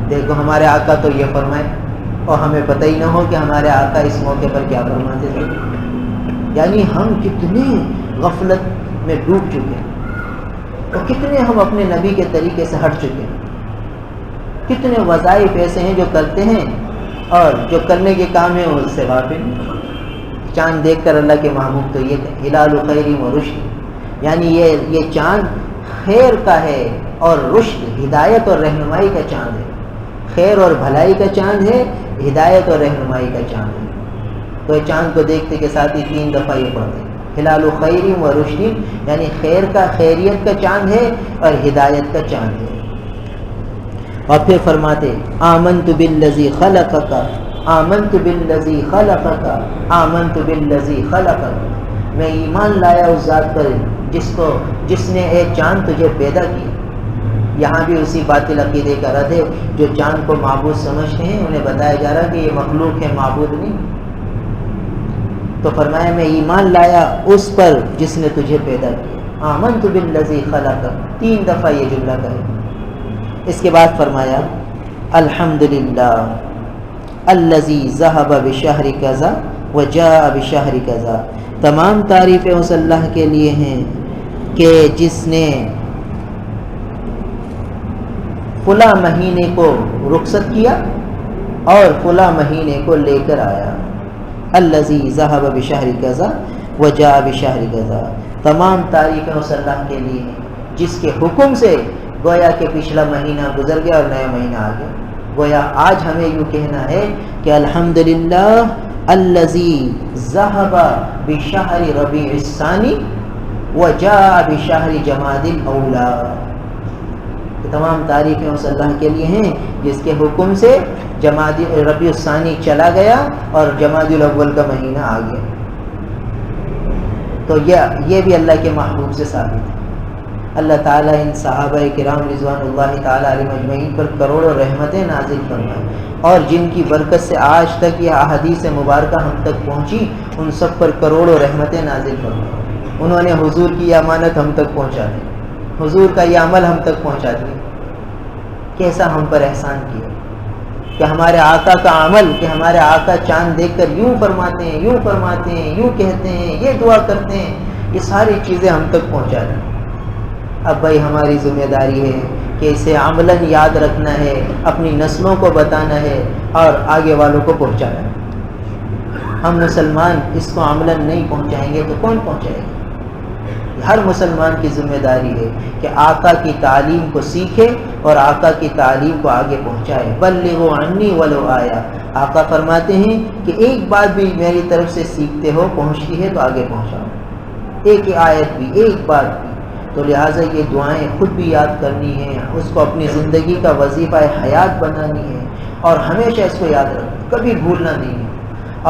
دیکھو ہمارے آقا تو یہ فرمائے اور ہمیں پتہ ہی نہ ہو کہ ہمارے آقا اس موقع پر کیا فرماتے تھے۔ یعنی ہم کتنے غفلت میں ڈوب چکے ہیں اور کتنے ہم اپنے نبی کے طریقے سے ہٹ چکے ہیں، کتنے وظائف ایسے ہیں جو کرتے ہیں اور جو کرنے کے کام ہیں اس سے غافل ہیں۔ چاند دیکھ کر اللہ کے محبوب تو یہ کہ ہلال خیر و رشد، یعنی یہ چاند خیر کا ہے اور رشد ہدایت اور رہنمائی کا چاند ہے، خیر اور بھلائی کا چاند ہے، ہدایت اور رہنمائی کا چاند ہے۔ تو چاند کو دیکھتے کے ساتھ ہی 3 دفعہ یہ پڑھتے ہلال خیر و رشد، یعنی خیر کا، خیریت کا چاند ہے اور ہدایت کا چاند ہے۔ اور پھر فرماتے آمنت بالذی خلقک، آمنت بالذی خلقک، آمنت بالذی خلقک، میں ایمان لایا اس ذات پر جس نے ایک چاند تجھے پیدا کیا۔ یہاں بھی اسی باطل عقیدے کا رد ہے، جو چاند کو معبود سمجھتے ہیں انہیں بتایا جا رہا ہے کہ یہ مخلوق ہے، معبود نہیں۔ تو فرمایا میں ایمان لایا اس پر جس نے تجھے پیدا کیا، آمنت بالذی خلقک، 3 دفعہ یہ جملہ کہے۔ اس کے بعد فرمایا الحمدللہ الذی ذہب بشہر کذا وجاء بشہر کذا، تمام تعریفیں اس اللہ کے لیے ہیں کہ جس نے فلاں مہینے کو رخصت کیا اور فلاں مہینے کو لے کر آیا۔ الذی ذہب بشہر کذا وجاء بشہر کذا، تمام تعریفیں اس اللہ کے لیے ہیں جس کے حکم سے گویا کہ پچھلا مہینہ گزر گیا اور نیا مہینہ آ گیا۔ گویا آج ہمیں یوں کہنا ہے کہ الحمدللہ الذی ذہب بشہر ربیع الثانی وجاء بشہر جمادی الاولی، تمام تعریفیں اس اللہ کے لیے ہیں جس کے حکم سے ربیع الثانی چلا گیا اور جمادی الاول کا مہینہ آ گیا۔ تو یہ بھی اللہ کے محبوب سے ثابت ہے۔ اللہ تعالیٰ ان صحابہ کرام رضوان اللہ تعالیٰ علیہم اجمعین پر کروڑوں رحمتیں نازل فرمائیں، اور جن کی برکت سے آج تک یہ احادیث مبارکہ ہم تک پہنچی، ان سب پر کروڑوں رحمتیں نازل فرمائیں۔ انہوں نے حضور کی امانت ہم تک پہنچا دی، حضور کا یہ عمل ہم تک پہنچا دیا۔ کیسا ہم پر احسان کیا کہ ہمارے آقا کا عمل، کہ ہمارے آقا چاند دیکھ کر یوں فرماتے ہیں، یوں فرماتے ہیں، یوں کہتے ہیں، یہ دعا کرتے ہیں، یہ ساری چیزیں ہم تک پہنچا دیں۔ اب بھائی ہماری ذمہ داری ہے کہ اسے عملاً یاد رکھنا ہے، اپنی نسلوں کو بتانا ہے اور آگے والوں کو پہنچانا ہے۔ ہم مسلمان اس کو عملاً نہیں پہنچائیں گے تو کون پہنچائے گا؟ ہر مسلمان کی ذمہ داری ہے کہ آقا کی تعلیم کو سیکھے اور آقا کی تعلیم کو آگے پہنچائے۔ بلغوا عنی ولو آیا، آقا فرماتے ہیں کہ ایک بات بھی میری طرف سے سیکھتے ہو، پہنچتی ہے تو آگے پہنچاؤ، ایک آیت بھی، ایک بات بھی۔ تو لہٰذا یہ دعائیں خود بھی یاد کرنی ہیں، اس کو اپنی زندگی کا وظیفہ حیات بنانی ہے اور ہمیشہ اس کو یاد رکھنا، کبھی بھولنا نہیں ہے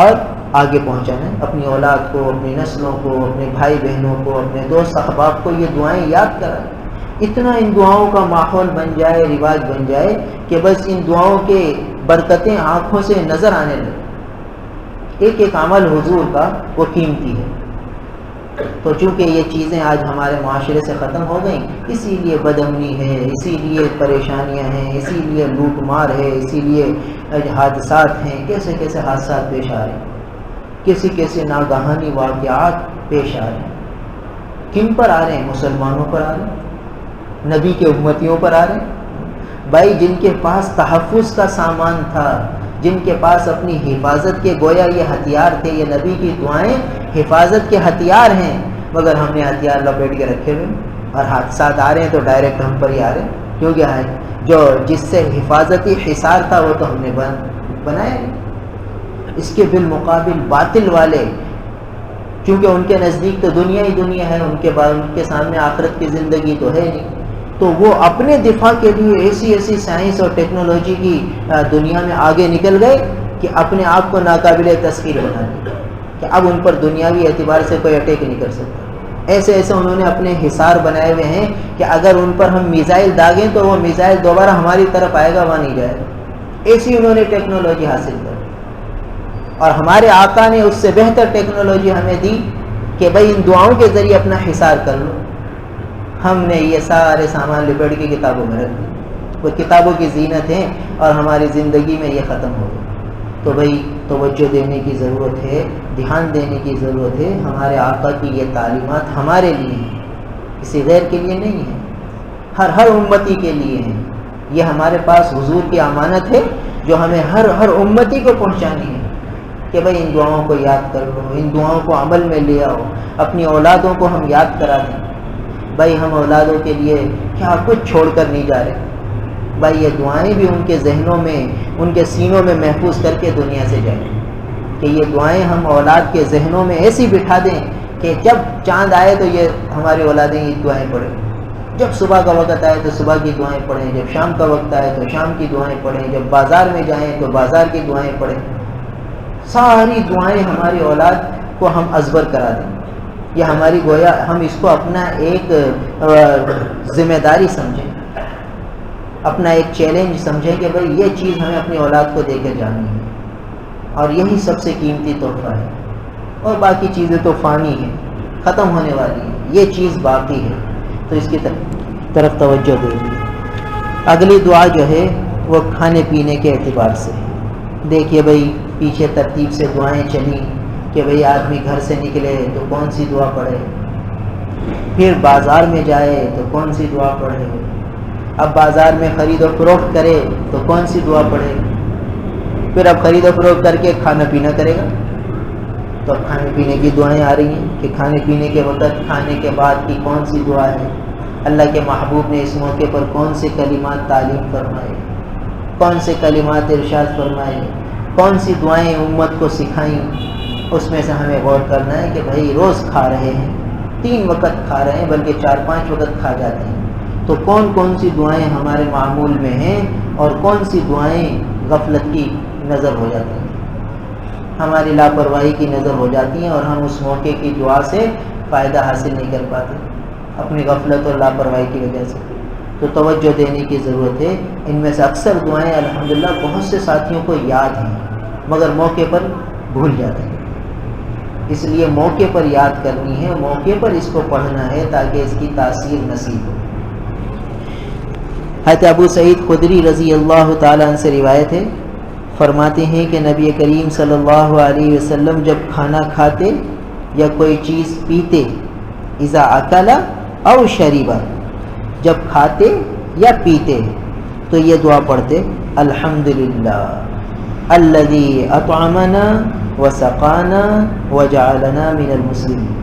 اور آگے پہنچانا ہے اپنی اولاد کو، اپنی نسلوں کو، اپنے بھائی بہنوں کو، اپنے دوست احباب کو یہ دعائیں یاد کرائیں۔ اتنا ان دعاؤں کا ماحول بن جائے، رواج بن جائے کہ بس ان دعاؤں کے برکتیں آنکھوں سے نظر آنے لگے۔ ایک ایک عمل حضور کا وہ قیمتی ہے۔ تو چونکہ یہ چیزیں آج ہمارے معاشرے سے ختم ہو گئیں، اسی لیے بد امنی ہے، اسی لیے پریشانیاں ہیں، اسی لیے لوٹ مار ہے، اسی لیے حادثات ہیں، کیسے کیسے حادثات پیش آ رہے ہیں، کیسے ناگہانی واقعات پیش آ رہے ہیں۔ کن پر آ رہے ہیں؟ مسلمانوں پر آ رہے ہیں، نبی کے امتیوں پر آ رہے ہیں۔ بھائی جن کے پاس تحفظ کا سامان تھا، جن کے پاس اپنی حفاظت کے گویا یہ ہتھیار تھے، یہ نبی کی دعائیں حفاظت کے ہتھیار ہیں، مگر ہم نے ہتھیار لپیٹ کے رکھے ہوئے اور حادثات آ رہے ہیں تو ڈائریکٹ ہم پر ہی آ رہے ہیں۔ کیوں کیا ہے؟ جو جس سے حفاظتی حصار تھا وہ تو ہم نے بنایا نہیں۔ اس کے بالمقابل باطل والے، چونکہ ان کے نزدیک تو دنیا ہی دنیا ہے، ان کے سامنے آخرت کی زندگی تو ہے نہیں، تو وہ اپنے دفاع کے لیے ایسی سائنس اور ٹیکنالوجی کی دنیا میں آگے نکل گئے کہ اپنے آپ کو ناقابل تسخیر بنا دیا کہ اب ان پر دنیاوی اعتبار سے کوئی اٹیک نہیں کر سکتا۔ ایسے انہوں نے اپنے حصار بنائے ہوئے ہیں کہ اگر ان پر ہم میزائل داغیں تو وہ میزائل دوبارہ ہماری طرف آئے گا، وہاں نہیں جائے گا۔ ایسی انہوں نے ٹیکنالوجی حاصل کر، اور ہمارے آقا نے اس سے بہتر ٹیکنالوجی ہمیں دی کہ بھائی ان دعاؤں کے ذریعے اپنا حصار کر لو۔ ہم نے یہ سارے سامان لپیٹ کے کتابوں میں رکھ دی، وہ کتابوں کی زینت ہیں اور ہماری زندگی میں یہ ختم ہو گئی۔ تو بھائی توجہ دینے کی ضرورت ہے، دھیان دینے کی ضرورت ہے۔ ہمارے آقا کی یہ تعلیمات ہمارے لیے ہیں، کسی غیر کے لیے نہیں ہے، ہر امتی کے لیے ہیں۔ یہ ہمارے پاس حضور کی امانت ہے جو ہمیں ہر امتی کو پہنچانی ہے کہ بھائی ان دعاؤں کو یاد کر لو، ان دعاؤں کو عمل میں لے آؤ، اپنی اولادوں کو ہم یاد کرا دیں۔ بھائی ہم اولادوں کے لیے کیا کچھ چھوڑ کر نہیں جا رہے، بھائی یہ دعائیں بھی ان کے ذہنوں میں، ان کے سینوں میں محفوظ کر کے دنیا سے جائیں، کہ یہ دعائیں ہم اولاد کے ذہنوں میں ایسی بٹھا دیں کہ جب چاند آئے تو یہ ہماری اولادیں یہ دعائیں پڑھیں، جب صبح کا وقت آئے تو صبح کی دعائیں پڑھیں، جب شام کا وقت آئے تو شام کی دعائیں پڑھیں، جب بازار میں جائیں تو بازار کی دعائیں پڑھیں. ساری دعائیں ہماری اولاد کو ہم ازبر کرا دیں. یہ ہماری گویا ہم اس کو اپنا ایک ذمہ داری سمجھیں، اپنا ایک چیلنج سمجھیں کہ بھائی یہ چیز ہمیں اپنی اولاد کو دے کے جانی ہے، اور یہی سب سے قیمتی تحفہ ہے. اور باقی چیزیں تو فانی ہیں، ختم ہونے والی ہیں، یہ چیز باقی ہے. تو اس کی طرف توجہ دے دیجیے. اگلی دعا جو ہے وہ کھانے پینے کے اعتبار سے. دیکھیے بھائی پیچھے ترتیب سے دعائیں چلیں کہ بھئی آدمی گھر سے نکلے تو کون سی دعا پڑھے، پھر بازار میں جائے تو کون سی دعا پڑھے، اب بازار میں خرید و فروخت کرے تو کون سی دعا پڑھے، پھر اب خرید و فروخت کر کے کھانا پینا کرے گا تو اب کھانے پینے کی دعائیں آ رہی ہیں کہ کھانے پینے کے وقت کھانے کے بعد کی کون سی دعا ہے، اللہ کے محبوب نے اس موقع پر کون سے کلمات تعلیم فرمائے، کون سے کلمات ارشاد فرمائے، کون سی دعائیں امت کو سکھائیں. اس میں سے ہمیں غور کرنا ہے کہ بھائی روز کھا رہے ہیں، 3 وقت کھا رہے ہیں بلکہ 4-5 وقت کھا جاتے ہیں، تو کون کون سی دعائیں ہمارے معمول میں ہیں اور کون سی دعائیں غفلت کی نظر ہو جاتی ہیں، ہماری لاپرواہی کی نظر ہو جاتی ہیں اور ہم اس موقع کی دعا سے فائدہ حاصل نہیں کر پاتے اپنی غفلت اور لاپرواہی کی وجہ سے. تو توجہ دینے کی ضرورت ہے. ان میں سے اکثر دعائیں الحمدللہ بہت سے ساتھیوں کو یاد ہیں مگر موقع پر بھول جاتے ہیں، اس لیے موقع پر یاد کرنی ہے، موقع پر اس کو پڑھنا ہے تاکہ اس کی تاثیر نصیب ہو. حضرت ابو سعید خدری رضی اللہ تعالیٰ عنہ سے روایت ہے، فرماتے ہیں کہ نبی کریم صلی اللہ علیہ وسلم جب کھانا کھاتے یا کوئی چیز پیتے، اذا اکل او شریبا، جب کھاتے یا پیتے تو یہ دعا پڑھتے، الحمدللہ الذی اطعمنا وسقانا وجعلنا من المسلمین.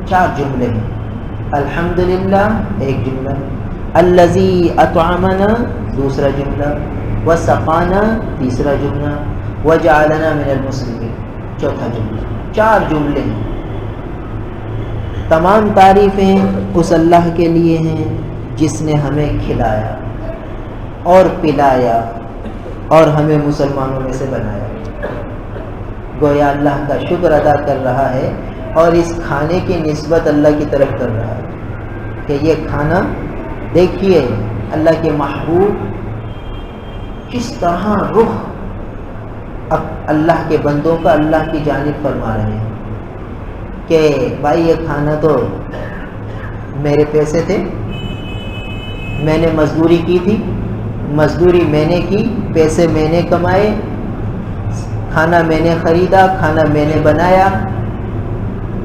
4 جملے ہیں. الحمدللہ ایک جملہ، الذی اطعمنا دوسرا جملہ، وسقانا تیسرا جملہ، وجعلنا من المسلمین چوتھا جملہ. 4 جملے ہیں. تمام تعریفیں اس اللہ کے لیے ہیں جس نے ہمیں کھلایا اور پلایا اور ہمیں مسلمانوں میں سے بنایا. گویا اللہ کا شکر ادا کر رہا ہے اور اس کھانے کی نسبت اللہ کی طرف کر رہا ہے کہ یہ کھانا دیکھیے اللہ کے محبوب کس طرح رخ اللہ کے بندوں کا اللہ کی جانب فرما رہے ہیں کہ بھائی یہ کھانا تو میرے پیسے تھے، میں نے مزدوری کی تھی، مزدوری میں نے کی، پیسے میں نے کمائے، کھانا میں نے خریدا، کھانا میں نے بنایا.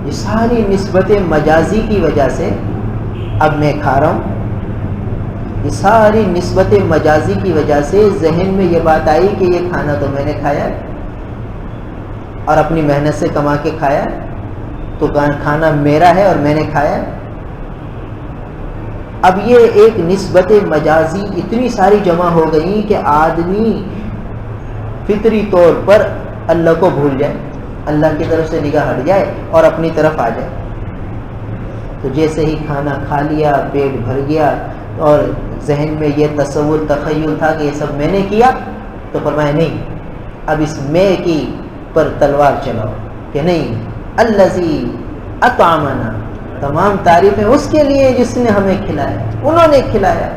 یہ ساری نسبتیں مجازی کی وجہ سے اب میں کھا رہا ہوں. یہ ساری نسبتیں مجازی کی وجہ سے ذہن میں یہ بات آئی کہ یہ کھانا تو میں نے کھایا اور اپنی محنت سے کما کے کھایا، تو کھانا میرا ہے اور میں نے کھایا. اب یہ ایک نسبت مجازی اتنی ساری جمع ہو گئی کہ آدمی فطری طور پر اللہ کو بھول جائے، اللہ کی طرف سے نگاہ ہٹ جائے اور اپنی طرف آ جائے. تو جیسے ہی کھانا کھا لیا، پیٹ بھر گیا اور ذہن میں یہ تصور تخیل تھا کہ یہ سب میں نے کیا، تو فرمایا نہیں، اب اس میں کی پر تلوار چلاؤ کہ نہیں، الذی اطعمنا، تمام تعریفیں اس کے لیے جس نے ہمیں کھلایا، انہوں نے کھلایا،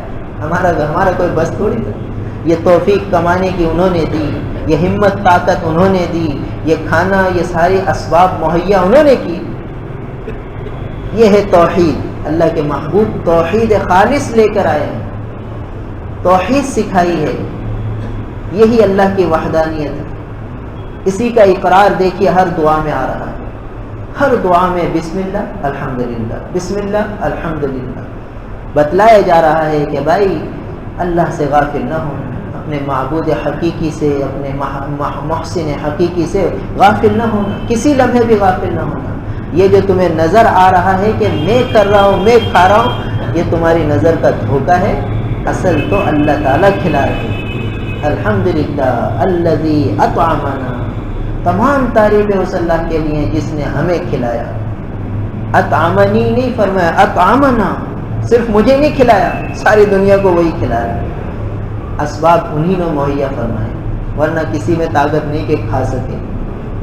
ہمارا کوئی بس تھوڑی تھا. یہ توفیق کمانے کی انہوں نے دی، یہ ہمت طاقت انہوں نے دی، یہ کھانا یہ سارے اسباب مہیا انہوں نے کی. یہ ہے توحید. اللہ کے محبوب توحید خالص لے کر آئے ہیں، توحید سکھائی ہے. یہی اللہ کی وحدانیت ہے. اسی کا اقرار دیکھیے ہر دعا میں آ رہا ہے. ہر دعا میں بسم اللہ الحمدللہ، بسم اللہ الحمدللہ بتلایا جا رہا ہے کہ بھائی اللہ سے غافل نہ ہونا، اپنے معبود حقیقی سے، اپنے محسن حقیقی سے غافل نہ ہونا، کسی لمحے بھی غافل نہ ہونا. یہ جو تمہیں نظر آ رہا ہے کہ میں کر رہا ہوں، میں کھا رہا ہوں، یہ تمہاری نظر کا دھوکہ ہے. اصل تو اللہ تعالیٰ کھلا رہے ہیں. الحمدللہ الذی اطعمنا، تمام تعریفیں اس اللہ کے لیے جس نے ہمیں کھلایا. اطعمنی نہیں فرمایا، اطعمنا، صرف مجھے نہیں کھلایا، ساری دنیا کو وہی کھلایا۔ اسباب انہی نے مہیا فرمائے، ورنہ کسی میں طاقت نہیں کہ کھا سکے۔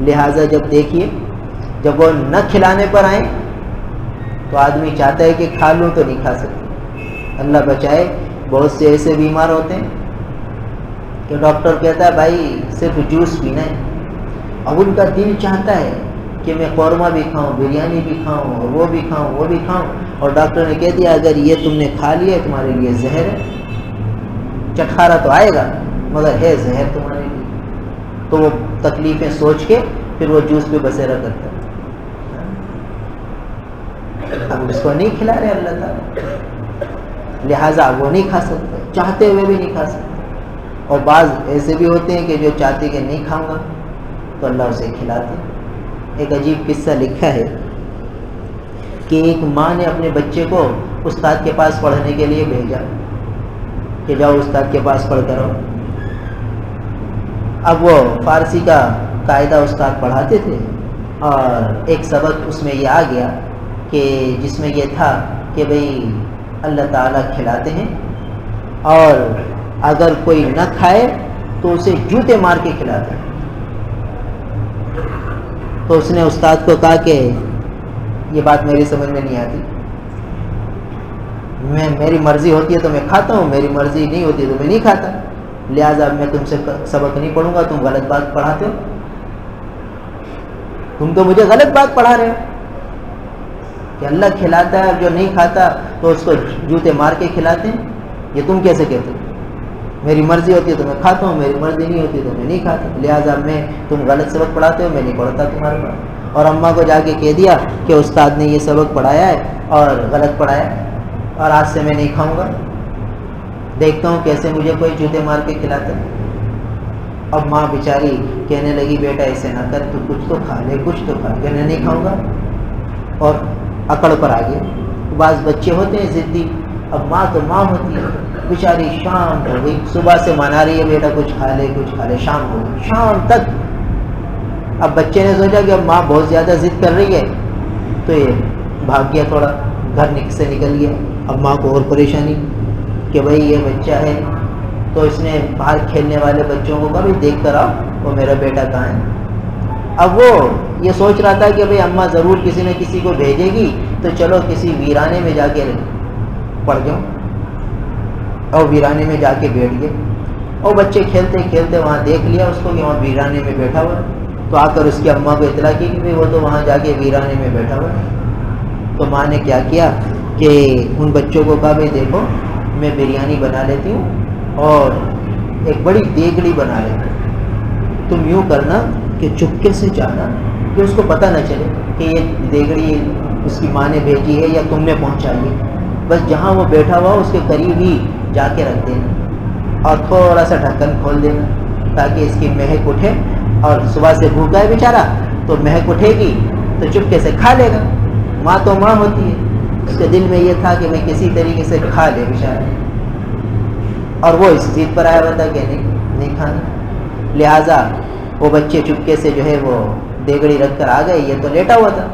لہٰذا جب دیکھیے جب وہ نہ کھلانے پر آئیں تو آدمی چاہتا ہے کہ کھا لوں تو نہیں کھا سکتے۔ اللہ بچائے، بہت سے ایسے بیمار ہوتے ہیں کہ ڈاکٹر کہتا ہے بھائی صرف جوس پینا ہے، اب ان کا دل چاہتا ہے کہ میں قورمہ بھی کھاؤں، بریانی بھی کھاؤں، اور وہ بھی کھاؤں، وہ بھی کھاؤں، اور ڈاکٹر نے کہہ دیا اگر یہ تم نے کھا لیا تمہارے لیے زہر ہے، چٹخارا تو آئے گا مگر ہے زہر تمہارے لیے، تو وہ تکلیفیں سوچ کے پھر وہ جوس پہ بسیرا کرتا ہے۔ اب اس کو نہیں کھلا رہے اللہ تعالیٰ، لہٰذا وہ نہیں کھا سکتے، چاہتے ہوئے بھی نہیں کھا سکتے۔ اور بعض ایسے بھی ہوتے ہیں کہ جو چاہتے کہ نہیں کھاؤں گا تو اللہ اسے کھلاتے۔ ایک عجیب قصہ لکھا ہے کہ ایک ماں نے اپنے بچے کو استاد کے پاس پڑھنے کے لیے بھیجا کہ جاؤ استاد کے پاس پڑھ کر آؤ۔ اب وہ فارسی کا قاعدہ استاد پڑھاتے تھے، اور ایک سبق اس میں یہ آ گیا کہ جس میں یہ تھا کہ بھئی اللہ تعالیٰ کھلاتے ہیں، اور اگر کوئی نہ کھائے تو اسے جوتے مار کے کھلاتے ہیں۔ تو اس نے استاد کو کہا کہ یہ بات میری سمجھ میں نہیں آتی، میری مرضی ہوتی ہے تو میں کھاتا ہوں، میری مرضی نہیں ہوتی تو میں نہیں کھاتا، لہٰذا میں تم سے سبق نہیں پڑھوں گا، تم غلط بات پڑھاتے ہو، تم تو مجھے غلط بات پڑھا رہے ہو کہ اللہ کھلاتا ہے، جو نہیں کھاتا تو اس کو جوتے مار کے کھلاتے ہیں، یہ تم کیسے کہتے ہو؟ میری مرضی ہوتی ہے تو میں کھاتا ہوں، میری مرضی نہیں ہوتی تو میں نہیں کھاتا، لہٰذا میں تم غلط سبق پڑھاتے ہو، میں نہیں پڑھتا تمہارے پاس۔ اور اماں کو جا کے کہہ دیا کہ استاد نے یہ سبق پڑھایا ہے اور غلط پڑھایا ہے، اور آج سے میں نہیں کھاؤں گا، دیکھتا ہوں کیسے مجھے کوئی جوتے مار کے کھلاتا ہے۔ اب ماں بیچاری کہنے لگی بیٹا ایسے نہ کر، تو کچھ تو کھا لے، کچھ تو کھا، کہ نہیں کھاؤں گا، اور اکڑ پر آ گئے۔ بعض بچے ہوتے ہیں ضدی، اب ماں تو ماں ہوتی ہے، بیچاری شام ہو گئی، صبح سے منا رہی ہے بیٹا کچھ کھا لے کچھ کھا لے، شام ہو گئی، شام تک۔ اب بچے نے سوچا کہ اب ماں بہت زیادہ ضد کر رہی ہے، تو یہ بھاگ گیا، تھوڑا گھر سے نکل گیا۔ اب ماں کو اور پریشانی کہ بھائی یہ بچہ ہے، تو اس نے باہر کھیلنے والے بچوں کو کہا بھی دیکھ کر آؤ وہ میرا بیٹا کہاں ہے۔ اب وہ یہ سوچ رہا تھا کہ بھئی اماں ضرور کسی نہ کسی کو بھیجے گی، تو چلو کسی ویرانے میں جا کے پڑ جاؤں، اور ویرانے میں جا کے بیٹھ گئے، اور بچے کھیلتے کھیلتے وہاں دیکھ لیا اس کو کہ وہاں ویرانے میں بیٹھا ہوا ہے، تو آ کر اس کی اماں کو اطلاع کی کہ وہ تو وہاں جا کے ویرانے میں بیٹھا ہوا ہے۔ تو ماں نے کیا کیا کہ ان بچوں کو کہا بھائی دیکھو میں بریانی بنا لیتی ہوں اور ایک بڑی دیگڑی بنا لیتی ہوں، تم یوں کرنا کہ چپکے سے جانا کہ اس کو پتہ نہ چلے کہ یہ دیگڑی اس کی ماں نے بھیجی ہے یا تم نے پہنچائی ہے، بس جہاں وہ بیٹھا ہوا اس کے قریب ہی جا کے رکھ دینا، اور تھوڑا سا ڈھکن کھول دینا تاکہ اس کی مہک اٹھے، اور صبح سے بھوکا ہے بیچارہ تو مہک اٹھے گی تو چپکے سے کھا لے گا۔ ماں تو ماں ہوتی ہے، اس کے دل میں یہ تھا کہ میں کسی طریقے سے کھا لے بیچارہ، اور وہ اس ضد پر آیا ہوا تھا کہ نہیں کھانا، لہٰذا وہ بچے چپکے سے جو ہے وہ دیگڑی رکھ کر آ گئے، یہ تو لیٹا ہوا تھا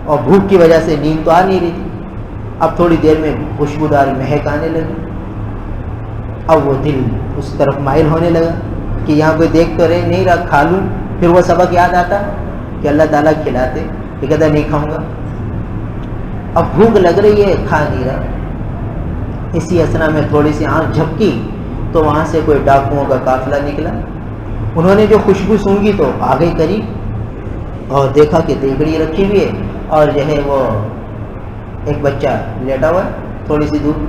اور بھوک کی وجہ سے نیند تو آ نہیں رہی تھی۔ اب تھوڑی دیر میں خوشبودار مہک آنے لگی، اب وہ دل اس طرف مائل ہونے لگا کہ یہاں کوئی دیکھ تو رہے نہیں رہا، کھا لوں۔ پھر وہ سبق یاد آتا کہ اللہ تعالیٰ کھلاتے، یہ کہتا نہیں کھاؤں گا، اب بھوک لگ رہی ہے کھا نہیں رہا۔ اسی اسنا میں تھوڑی سی آنکھ جھپکی تو وہاں سے کوئی ڈاکوؤں کا قافلہ نکلا، انہوں نے جو خوشبو سونگھی تو آ گئی قریب اور دیکھا کہ دیگڑی رکھی ہوئی ہے اور جو ہے وہ ایک بچہ لیٹا ہوا ہے تھوڑی سی دور،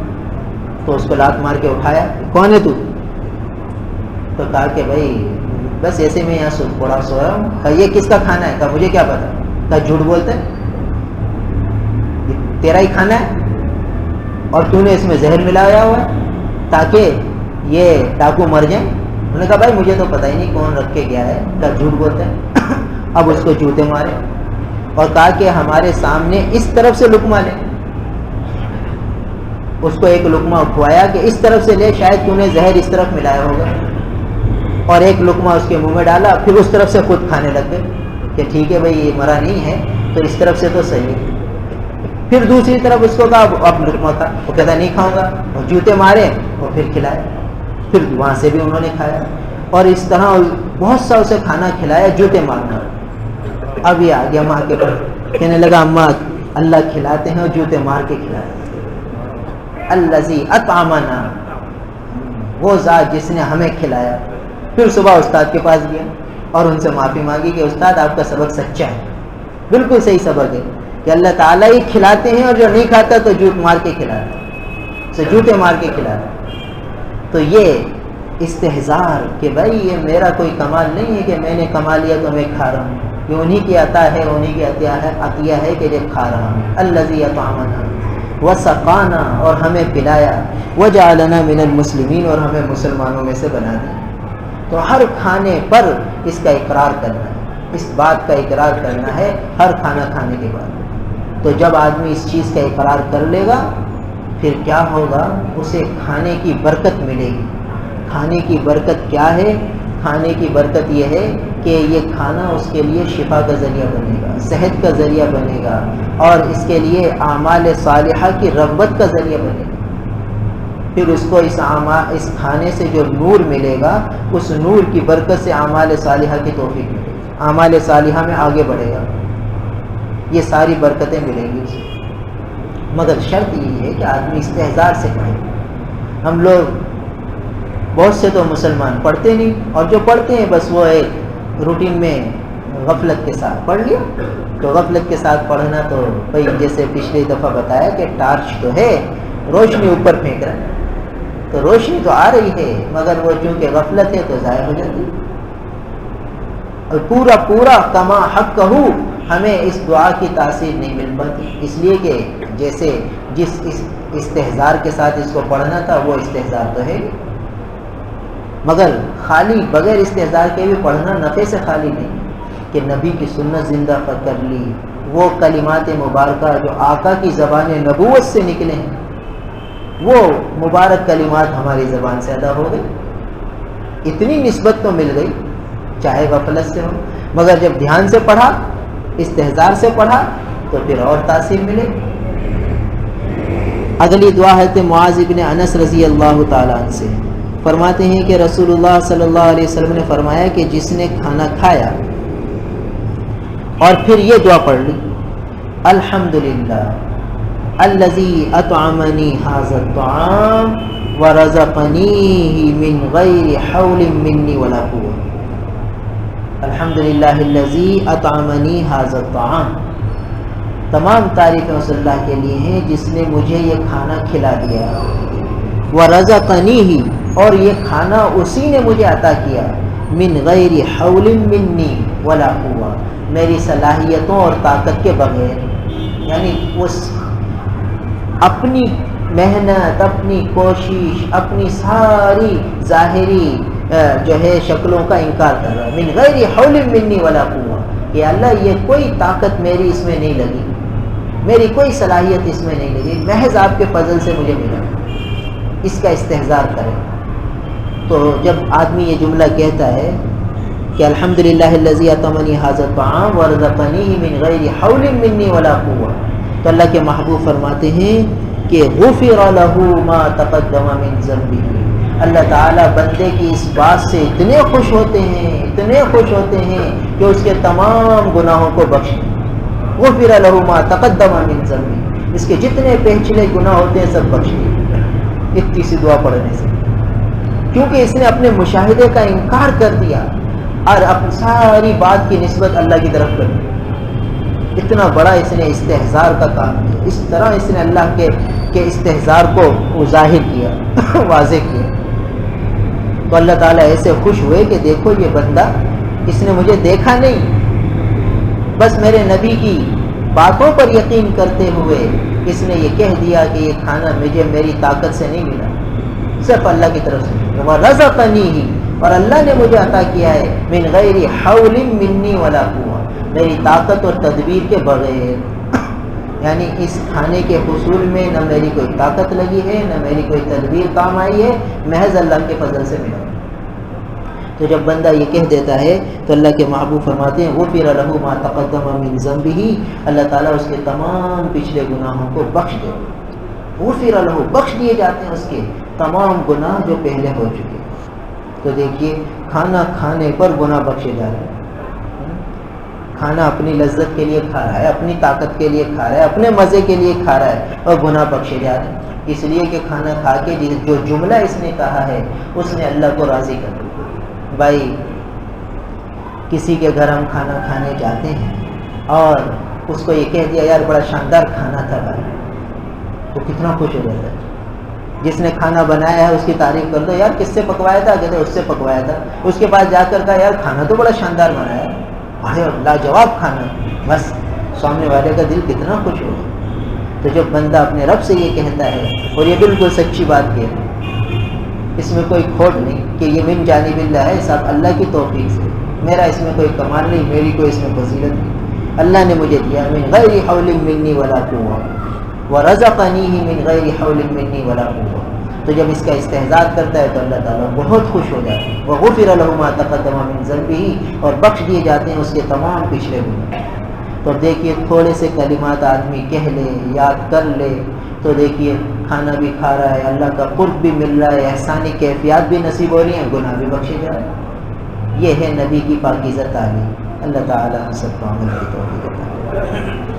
تو اس کو لات مار کے اٹھایا، کون ہے تو کہا کہ بھائی بس ایسے میں یہاں تھوڑا سویا ہوں۔ کہا یہ کس کا کھانا ہے؟ کہا مجھے کیا پتا۔ کہا جھوٹ بولتا ہے، تیرا ہی کھانا ہے اور تو نے اس میں زہر ملایا ہوا ہے تاکہ یہ ڈاکو مر جائیں۔ انہوں نے کہا بھائی مجھے تو پتہ ہی نہیں کون رکھ کے گیا ہے۔ کہا جھوٹ بولتا ہے۔ اب اس کو جوتے مارے اور کہا کہ ہمارے سامنے اس طرف سے لقمہ لے، اس کو ایک لقمہ کھوایا کہ اس طرف سے لے، شاید تو نے زہر اس طرف ملایا ہوگا، اور ایک لقمہ اس کے منہ میں ڈالا، پھر اس طرف سے خود کھانے لگ گئے کہ ٹھیک ہے بھائی یہ مرا نہیں ہے تو اس طرف سے تو صحیح ہے۔ پھر دوسری طرف اس کو کہا اب لقمہ کھا، وہ کہتا نہیں کھاؤں گا، اور جوتے مارے اور پھر کھلائے، پھر وہاں سے بھی انہوں نے کھایا، اور اس طرح بہت سا اسے کھانا کھلایا جوتے مارنا۔ اب یہ آ گیا ماں کے پاس، کہنے لگا اماں اللہ کھلاتے ہیں اور جوتے مار کے کھلاتے، الذی اطعمنا، وہ ذات جس نے ہمیں کھلایا۔ پھر صبح استاد کے پاس گیا اور ان سے معافی مانگی کہ استاد آپ کا سبق سچا ہے، بالکل صحیح سبق ہے کہ اللہ تعالیٰ ہی کھلاتے ہیں، اور جو نہیں کھاتا تو جوت مار کے کھلاتا، اسے جوتے مار کے کھلاتا۔ تو یہ استحزار کہ بھائی یہ میرا کوئی کمال نہیں ہے کہ میں نے کما لیا تو میں کھا رہا ہوں، یہ انہی کی عطا ہے، انہی کی عطیہ ہے کہ یہ کھا رہا ہوں۔ الذی اطعمنا وسقانا، اور ہمیں پلایا، وجعلنا من المسلمین، اور ہمیں مسلمانوں میں سے بنا دیا۔ تو ہر کھانے پر اس کا اقرار کرنا ہے، اس بات کا اقرار کرنا ہے ہر کھانا کھانے کے بعد۔ تو جب آدمی اس چیز کا اقرار کر لے گا پھر کیا ہوگا، اسے کھانے کی برکت ملے گی۔ کھانے کی برکت کیا ہے؟ کھانے کی برکت یہ ہے کہ یہ کھانا اس کے لیے شفا کا ذریعہ بنے گا، صحت کا ذریعہ بنے گا، اور اس کے لیے اعمال صالحہ کی رغبت کا ذریعہ بنے گا۔ پھر اس کو اس کھانے سے جو نور ملے گا، اس نور کی برکت سے اعمال صالحہ کی توفیق ملے گی، اعمال صالحہ میں آگے بڑھے گا، یہ ساری برکتیں ملیں گی اسے۔ مگر شرط یہ ہے کہ آدمی استحضار سے پڑھے۔ ہم لوگ بہت سے تو مسلمان پڑھتے نہیں، اور جو پڑھتے ہیں بس وہ ایک روٹین میں غفلت کے ساتھ پڑھ لیا۔ تو غفلت کے ساتھ پڑھنا تو بھائی جیسے پچھلی دفعہ بتایا کہ ٹارچ تو ہے، روشنی اوپر پھینک رہا ہے، تو روشنی تو آ رہی ہے مگر وہ چونکہ غفلت ہے تو ضائع ہو جاتی ہے۔ اور پورا پورا کما حق کہو، ہمیں اس دعا کی تاثیر نہیں مل پاتی، اس لیے کہ جیسے جس استحضار کے ساتھ اس کو پڑھنا تھا وہ استحضار تو ہے، مگر خالی بغیر استحضار کے بھی پڑھنا نفع سے خالی نہیں کہ نبی کی سنت زندہ کر لی، وہ کلمات مبارکہ جو آقا کی زبان نبوت سے نکلے ہیں، وہ مبارک کلمات ہماری زبان سے ادا ہو گئی، اتنی نسبت تو مل گئی چاہے غفلت سے ہو، مگر جب دھیان سے پڑھا، استحضار سے پڑھا تو پھر اور تاثیر ملے۔ اگلی دعا حضرت معاذ بن انس رضی اللہ تعالیٰ عنہ سے، فرماتے ہیں کہ رسول اللہ صلی اللہ علیہ وسلم نے فرمایا کہ جس نے کھانا کھایا اور پھر یہ دعا پڑھ لی، الحمدللہ الذی اطعمنی ھذا الطعام ورزقنیہ من غیر حول منی ولا قوة، الحمدللہ الذی اطعمنی ھذا الطعام، تمام تعریفیں اس اللہ کے لیے ہیں جس نے مجھے یہ کھانا کھلا دیا، ورزقنیہ، اور یہ کھانا اسی نے مجھے عطا کیا، من غیر حول منی ولا قوة، میری صلاحیتوں اور طاقت کے بغیر، یعنی اس اپنی محنت، اپنی کوشش، اپنی ساری ظاہری جو ہے شکلوں کا انکار کر رہا ہے، من غیر حول منی ولا قوة، کہ اللہ یہ کوئی طاقت میری اس میں نہیں لگی، میری کوئی صلاحیت اس میں نہیں لگی، محض آپ کے فضل سے مجھے ملا، اس کا استحضار کریں۔ تو جب آدمی یہ جملہ کہتا ہے کہ الحمدللہ الذی اطعمنی ھذا الطعام ورزقنیہ من غیر حول منی ولا قوة، تو اللہ کے محبوب فرماتے ہیں کہ غفر لہ ما تقدم من ذنبہ، اللہ تعالیٰ بندے کی اس بات سے اتنے خوش ہوتے ہیں، اتنے خوش ہوتے ہیں کہ اس کے تمام گناہوں کو بخش دیں، غفر لہ ما تقدم من ذنبہ، اس کے جتنے پچھلے گناہ ہوتے ہیں سب بخش دیں، اتنی سی دعا پڑھنے سے، کیونکہ اس نے اپنے مشاہدے کا انکار کر دیا اور اپنی ساری بات کی نسبت اللہ کی طرف کر دی، اتنا بڑا اس نے استحضار کا کام کیا، اس طرح اس نے اللہ کے استحضار کو ظاہر کیا، واضح کیا، تو اللہ تعالیٰ ایسے خوش ہوئے کہ دیکھو یہ بندہ، اس نے مجھے دیکھا نہیں، بس میرے نبی کی باتوں پر یقین کرتے ہوئے اس نے یہ کہہ دیا کہ یہ کھانا مجھے میری طاقت سے نہیں ملا، صرف اللہ کی طرف سے، وَرَزَقَنِيهِ، اور اللہ نے مجھے عطا کیا ہے، من غیر حول منی ولا قوة، میری طاقت اور تدبیر کے بغیر، یعنی اس کھانے کے حصول میں نہ میری کوئی طاقت لگی ہے، نہ میری کوئی تدبیر کام آئی ہے، محض اللہ کے فضل سے ملا۔ تو جب بندہ یہ کہہ دیتا ہے تو اللہ کے محبوب فرماتے ہیں غفر لہ ما تقدم من ذنبہ، اللہ تعالیٰ اس کے تمام پچھلے گناہوں کو بخش دے، غفر لہ بخش دیے جاتے ہیں اس کے تمام گناہ جو پہلے ہو چکے۔ تو دیکھیے کھانا کھانے پر گناہ بخشے جا رہے ہیں، کھانا اپنی لذت کے لیے کھا رہا ہے، اپنی طاقت کے لیے کھا رہا ہے، اپنے مزے کے لیے کھا رہا ہے اور گناہ بخشے جا رہے ہیں، اس لیے کہ کھانا کھا کے جو جملہ اس نے کہا ہے اس نے اللہ کو راضی کر دیا۔ بھائی کسی کے گھر ہم کھانا کھانے جاتے ہیں اور اس کو یہ کہہ دیا یار بڑا شاندار کھانا تھا بھائی، وہ کتنا خوش ہو جاتا ہے۔ جس نے کھانا بنایا ہے اس کی تعریف کر دو، یار کس سے پکوایا تھا؟ کہتے اس سے پکوایا تھا۔ اس کے پاس جا کر کہا یار کھانا تو بڑا شاندار بنایا، بڑے لاجواب کھانا، بس سامنے والے کا دل کتنا خوش ہو۔ تو جب بندہ اپنے رب سے یہ کہتا ہے، اور یہ بالکل سچی بات ہے، اس میں کوئی کھوٹ نہیں کہ یہ من جانب اللہ ہے، صاحب اللہ کی توفیق سے، میرا اس میں کوئی کمال نہیں، میری کوئی اس میں فضیلت نہیں، اللہ نے مجھے دیا، من غیر حول منی ولا قوہ ورزقنیہ من غیر حول منی ولا قوہ۔ تو جب اس کا استحضار کرتا ہے تو اللہ تعالیٰ بہت خوش ہو جاتا ہے، وغفر لہ ما تقدم من ذنبہ، اور بخش دیے جاتے ہیں اس کے تمام پچھلے گناہ۔ تو دیکھیے تھوڑے سے کلمات آدمی کہہ لے، یاد کر لے، تو دیکھیے کھانا بھی کھا رہا ہے، اللہ کا قرب بھی مل رہا ہے، احسانی کیفیات بھی نصیب ہو رہی ہیں، گناہ بھی بخشے جا رہے ہیں۔ یہ ہے نبی کی پاکیزہ تعلیم۔ اللہ تعالی ہم سب کو عمل کی توفیق عطا فرمائے۔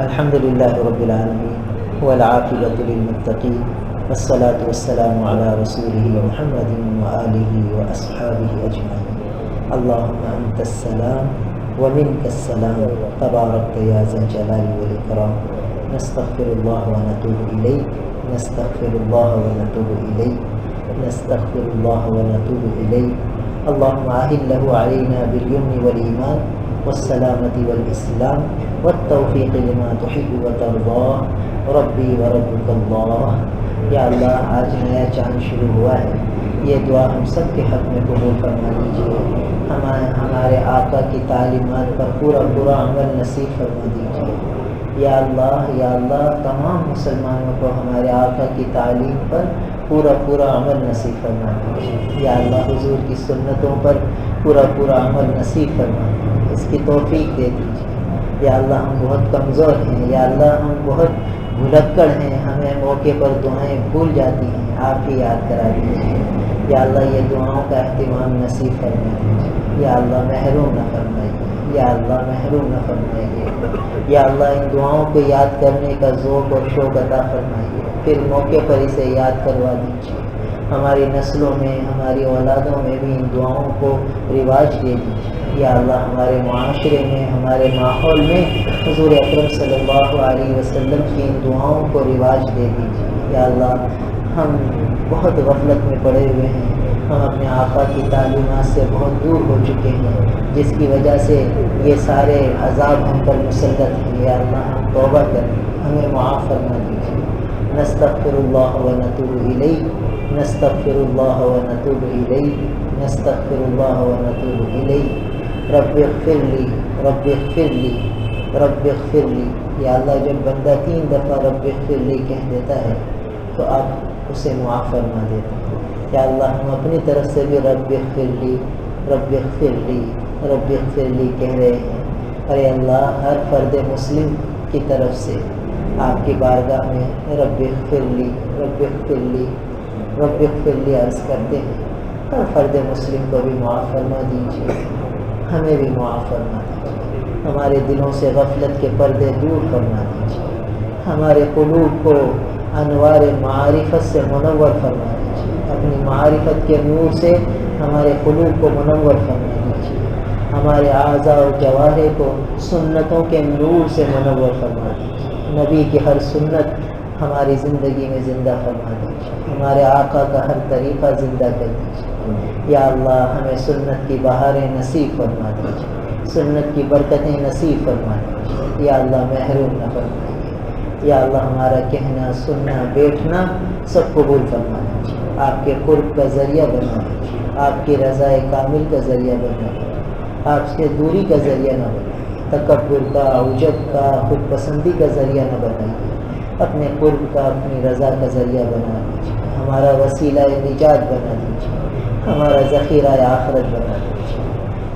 الحمدللہ رب العالمین والعاقبۃ للمتقین والصلاة والسلام علی رسولہ محمد وآلہ واصحابہ اجمعین۔ اللہم انت السلام ومنك السلام تبارک یا ذا الجلال والاکرام۔ نستغفر اللہ ونتوب الیک، نستغفر اللہ ونتوب الیک، نستغفر اللہ ونتوب الیک۔ اللہم اہلہ علینا بالیمن والایمان والسلامۃ والاسلام والتوفیق لما تحب وترضى ربی وربک اللہ۔ یا اللہ آج نیا چاند شروع ہوا ہے، یہ دعا ہم سب کے حق میں قبول فرما لیجیے، ہمارے آقا کی تعلیمات پر پورا عمل نصیب فرما دیجیے۔ یا اللہ تمام مسلمانوں کو ہمارے آقا کی تعلیم پر پورا عمل نصیب فرما دیجیے۔ یا اللہ حضور کی سنتوں پر پورا عمل نصیب فرما دیجیے، اس کی توفیق دے دیجیے۔ یا اللہ ہم بہت کمزور ہیں، یا اللہ ہم بہت بھلکڑ ہیں، ہمیں موقع پر دعائیں بھول جاتی ہیں، آپ ہی یاد کرا دیجیے۔ یا اللہ یہ دعاؤں کا اہتمام نصیب فرما دیجیے۔ یا اللہ محروم نہ فرمائیے، یا اللہ محروم نہ فرمائیے۔ یا اللہ ان دعاؤں کو یاد کرنے کا ذوق اور شوق عطا فرمائیے، پھر موقع پر اسے یاد کروا دیجیے۔ ہماری نسلوں میں، ہماری اولادوں میں بھی ان دعاؤں کو رواج دے دیجیے۔ یا اللہ ہمارے معاشرے میں، ہمارے ماحول میں حضور اکرم صلی اللہ علیہ وسلم کی ان دعاؤں کو رواج دے دیجیے۔ یا اللہ ہم بہت غفلت میں پڑے ہوئے ہیں، ہم اپنے آقا کی تعلیمات سے بہت دور ہو چکے ہیں، جس کی وجہ سے یہ سارے عذاب ہم پر مسلط ہیں۔ یا اللہ ہم توبہ کریں، ہمیں معاف فرما دیجیے۔ نستغفر اللہ ونتوب الیہ، نستغفر اللہ ونتوب الیہ، نستغفر اللہ ونتوب الیہ۔ رب اغفر لی، رب اغفر لی، رب اغفر لی۔ یا اللہ جب بندہ 3 دفعہ رب اغفر لی کہہ دیتا ہے تو آپ اسے معاف فرما دیتے ہیں۔ یا اللہ ہم اپنی طرف سے بھی رب اغفر لی، رب اغفر لی، رب اغفر لی کہہ رہے ہیں۔ ارے اللہ ہر فرد مسلم کی طرف سے آپ کی بارگاہ میں رب اغفر لی، رب اغفر لی، رب اغفر لی عرض کرتے ہیں۔ ہر فرد مسلم کو بھی معاف فرما دیجیے، ہمیں بھی معاف فرما دیجیے، ہمارے دلوں سے غفلت کے پردے دور فرما دیجیے، ہمارے قلوب کو انوار معرفت سے منور فرما دیجیے، اپنی معرفت کے نور سے ہمارے قلوب کو منور فرما دیجیے، ہمارے اعضاء و جوارح کو سنتوں کے نور سے منور فرما دیجیے، نبی کی ہر سنت ہماری زندگی میں زندہ فرما دیجیے، ہمارے آقا کا ہر طریقہ زندہ کر دیجیے۔ یا اللہ ہمیں سنت کی بہاریں نصیب فرما دیجیے، سنت کی برکتیں نصیب فرما دیجیے۔ یا اللہ محروم نہ فرمائیے۔ یا اللہ ہمارا کہنا، سننا، بیٹھنا سب قبول فرما دیجیے، آپ کے قرب کا ذریعہ بنا دیجیے، آپ کی رضا کامل کا ذریعہ بنا دیجیے، آپ سے دوری کا ذریعہ نہ بنائیے، تکبر کا، عجب کا، خود پسندی کا ذریعہ نہ بنائیے، اپنے قرب کا، اپنی رضا کا ذریعہ بنا دیجیے۔ ہمارا وسیلہ نجات بنا دیجیے، ہمارا ذخیرہ آخرت بنا دیجیے۔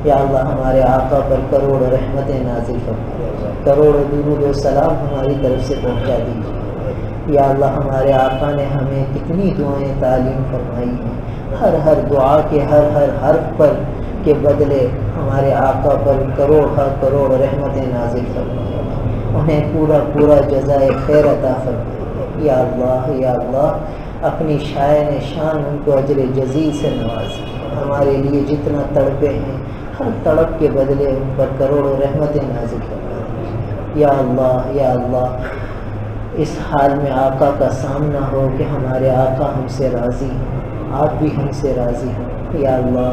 یا اللہ ہمارے آقا پر کروڑ رحمتیں نازل فرمائیے، کروڑ درود و سلام ہماری طرف سے پہنچا دیجیے۔ یا اللہ ہمارے آقا نے ہمیں کتنی دعائیں تعلیم فرمائی ہیں، ہر دعا کے ہر حرف پر کے بدلے ہمارے آقا پر کروڑ رحمتیں نازل فرمائیے، انہیں پورا جزائے خیر عطا فرمائیے۔ یا اللہ اپنی شائن شان ان کو اجر جزیل سے نوازیں، ہمارے لیے جتنا تڑپے ہیں ہر تڑپ کے بدلے ان پر کروڑوں رحمتیں نازل فرمائیں۔ یا اللہ اس حال میں آقا کا سامنا ہو کہ ہمارے آقا ہم سے راضی ہیں، آپ بھی ہم سے راضی ہیں۔ یا اللہ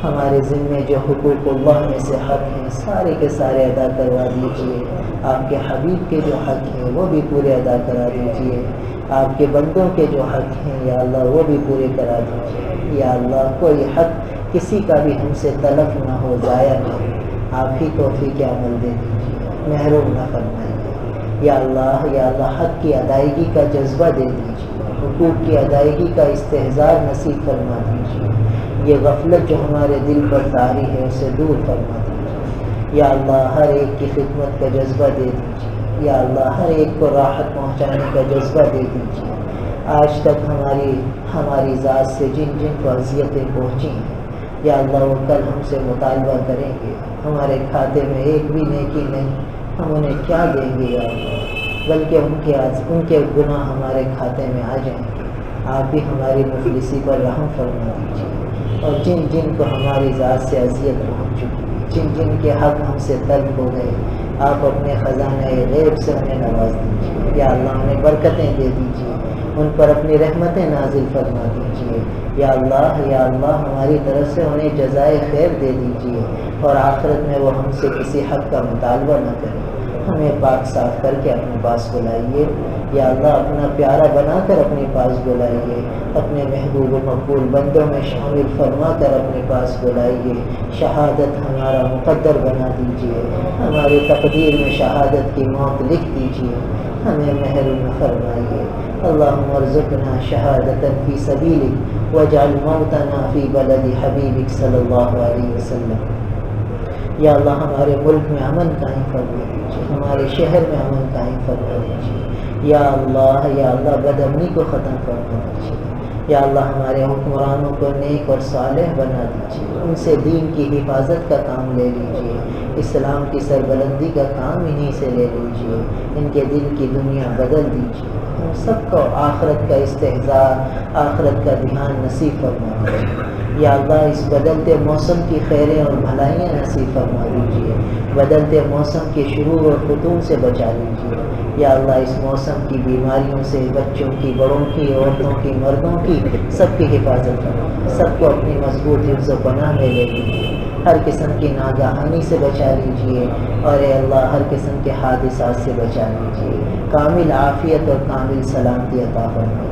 ہمارے ذمے جو حقوق اللہ میں سے حق ہیں سارے کے سارے ادا کروا دیجیے، آپ کے حبیب کے جو حق ہیں وہ بھی پورے ادا کرا دیجیے، آپ کے بندوں کے جو حق ہیں یا اللہ وہ بھی پورے کرا دیجیے۔ یا اللہ کوئی حق کسی کا بھی ہم سے تلف نہ ہو، ضائع نہ ہو، آپ ہی توفیق عمل دے دیجیے، محروم نہ فرمائیے۔ یا اللہ حق کی ادائیگی کا جذبہ دے دیجیے، حقوق کی ادائیگی کا استحضار نصیب فرما دیجیے، یہ غفلت جو ہمارے دل پر طاری ہے اسے دور فرما دیجیے۔ یا اللہ ہر ایک کی خدمت کا جذبہ دے دیجیے، یا اللہ ہر ایک کو راحت پہنچانے کا جذبہ دے دیجیے۔ آج تک ہماری ذات سے جن کو اذیتیں پہنچی ہیں یا اللہ وہ کل ہم سے مطالبہ کریں گے، ہمارے کھاتے میں ایک بھی نیکی نہیں، ہم انہیں کیا دیں گے یا اللہ، بلکہ ان کے گناہ ہمارے کھاتے میں آ جائیں گے۔ آپ بھی ہماری مفلسی پر رحم فرما دیجیے، اور جن کو ہماری ذات سے اذیت پہنچ چکی ہے، جن کے حق ہم سے طلب ہو گئے، آپ اپنے خزانہ غیب سے انہیں نواز دیجیے۔ یا اللہ انہیں برکتیں دے دیجیے، ان پر اپنی رحمتیں نازل فرما دیجیے۔ یا اللہ ہماری طرف سے انہیں جزائے خیر دے دیجیے، اور آخرت میں وہ ہم سے کسی حق کا مطالبہ نہ کریں، ہمیں پاک صاف کر کے اپنے پاس بلائیے۔ یا اللہ اپنا پیارا بنا کر اپنے پاس بلائیے، اپنے محبوب و مقبول بندوں میں شامل فرما کر اپنے پاس بلائیے۔ شہادت ہمارا مقدر بنا دیجیے، ہماری تقدیر میں شہادت کی موت لکھ دیجیے، ہمیں محروم فرمائیے۔ اللہم ارزقنا شہادتا فی سبیلک واجعل موتنا فی بلد حبیبک صلی اللہ علیہ وسلم۔ یا اللہ ہمارے ملک میں امن قائم فرما دیجیے، ہمارے شہر میں امن قائم فرما دیجیے۔ یا اللہ بد امنی کو ختم فرما دیجیے۔ یا اللہ ہمارے حکمرانوں کو نیک اور صالح بنا دیجیے، ان سے دین کی حفاظت کا کام لے لیجیے، اسلام کی سربلندی کا کام انہی سے لے لیجیے، ان کے دل کی دنیا بدل دیجیے، ہم سب کو آخرت کا استحضار، آخرت کا دھیان نصیب فرما دیجیے۔ یا اللہ اس بدلتے موسم کی خیریں اور بھلائیاں نصیب فرما دیجیے، بدلتے موسم کے شرور اور فتون سے بچا لیجیے۔ یا اللہ اس موسم کی بیماریوں سے بچوں کی، بڑوں کی، عورتوں کی، مردوں کی، سب کی حفاظت فرمائیے، سب کو اپنی مضبوط حفظ و پناہ میں لے لیجیے، ہر قسم کی ناگہانی سے بچا لیجیے، اور اے اللہ ہر قسم کے حادثات سے بچا لیجیے، کامل عافیت اور کامل سلامتی عطا فرمائیے۔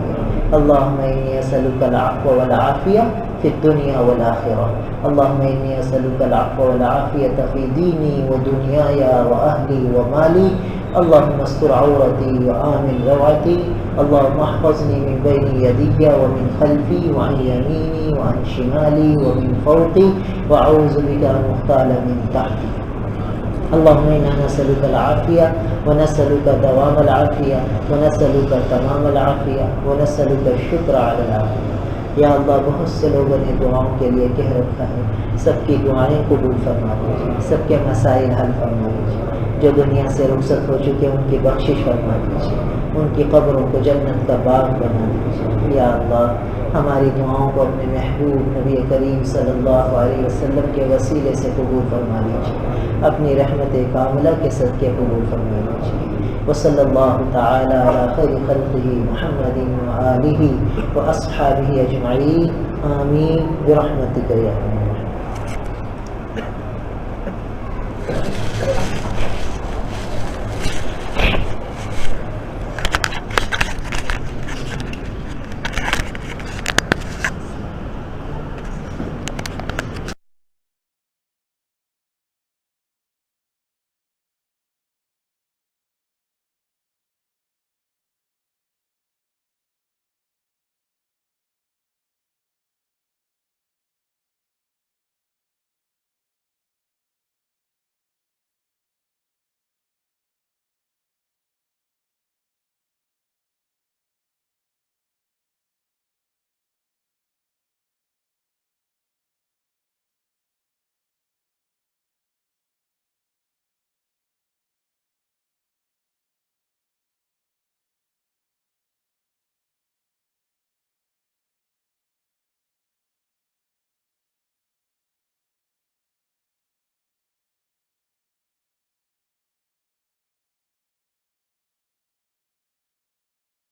اللہم انی اسألک العفو والعافیہ فی الدنیا والآخرہ، اللہم انی اسألک العفو والعافیہ فی دینی و دنیای و اہلی و مالی، اللہم استر عورتی و آمن روعتی، اللہم احفظنی من بین یدی ومن خلفی وعن یمینی وعن شمالی ومن فوقی واعوذ بک ان اغتال من تحتی۔ اللہم انا نسألک العافیہ ونسألک دوام العافیہ ونسألک تمام العافیہ ونسألک الشکر علی العافیہ۔ یا اللہ بہت سے لوگوں نے دعاؤں کے لیے کہہ رکھا ہے، سب کی دعائیں قبول فرما دیجیے، سب کے مسائل حل فرما دیجیے، جو دنیا سے رخصت ہو چکے ان کی بخشش فرما دیجیے، ان کی قبروں کو جنت کا باغ بنا دیجیے۔ یا اللہ ہماری دعاؤں کو اپنے محبوب نبی کریم صلی اللہ علیہ وسلم کے وسیلے سے قبول فرما لیجیے، اپنی رحمت کاملہ کے صدقے قبول فرما لیجیے۔ وصلی اللہ تعالی علی خیر خلقہ محمد وآلہ واصحابہ اجمعین، آمین برحمتک یا ارحم الراحمین۔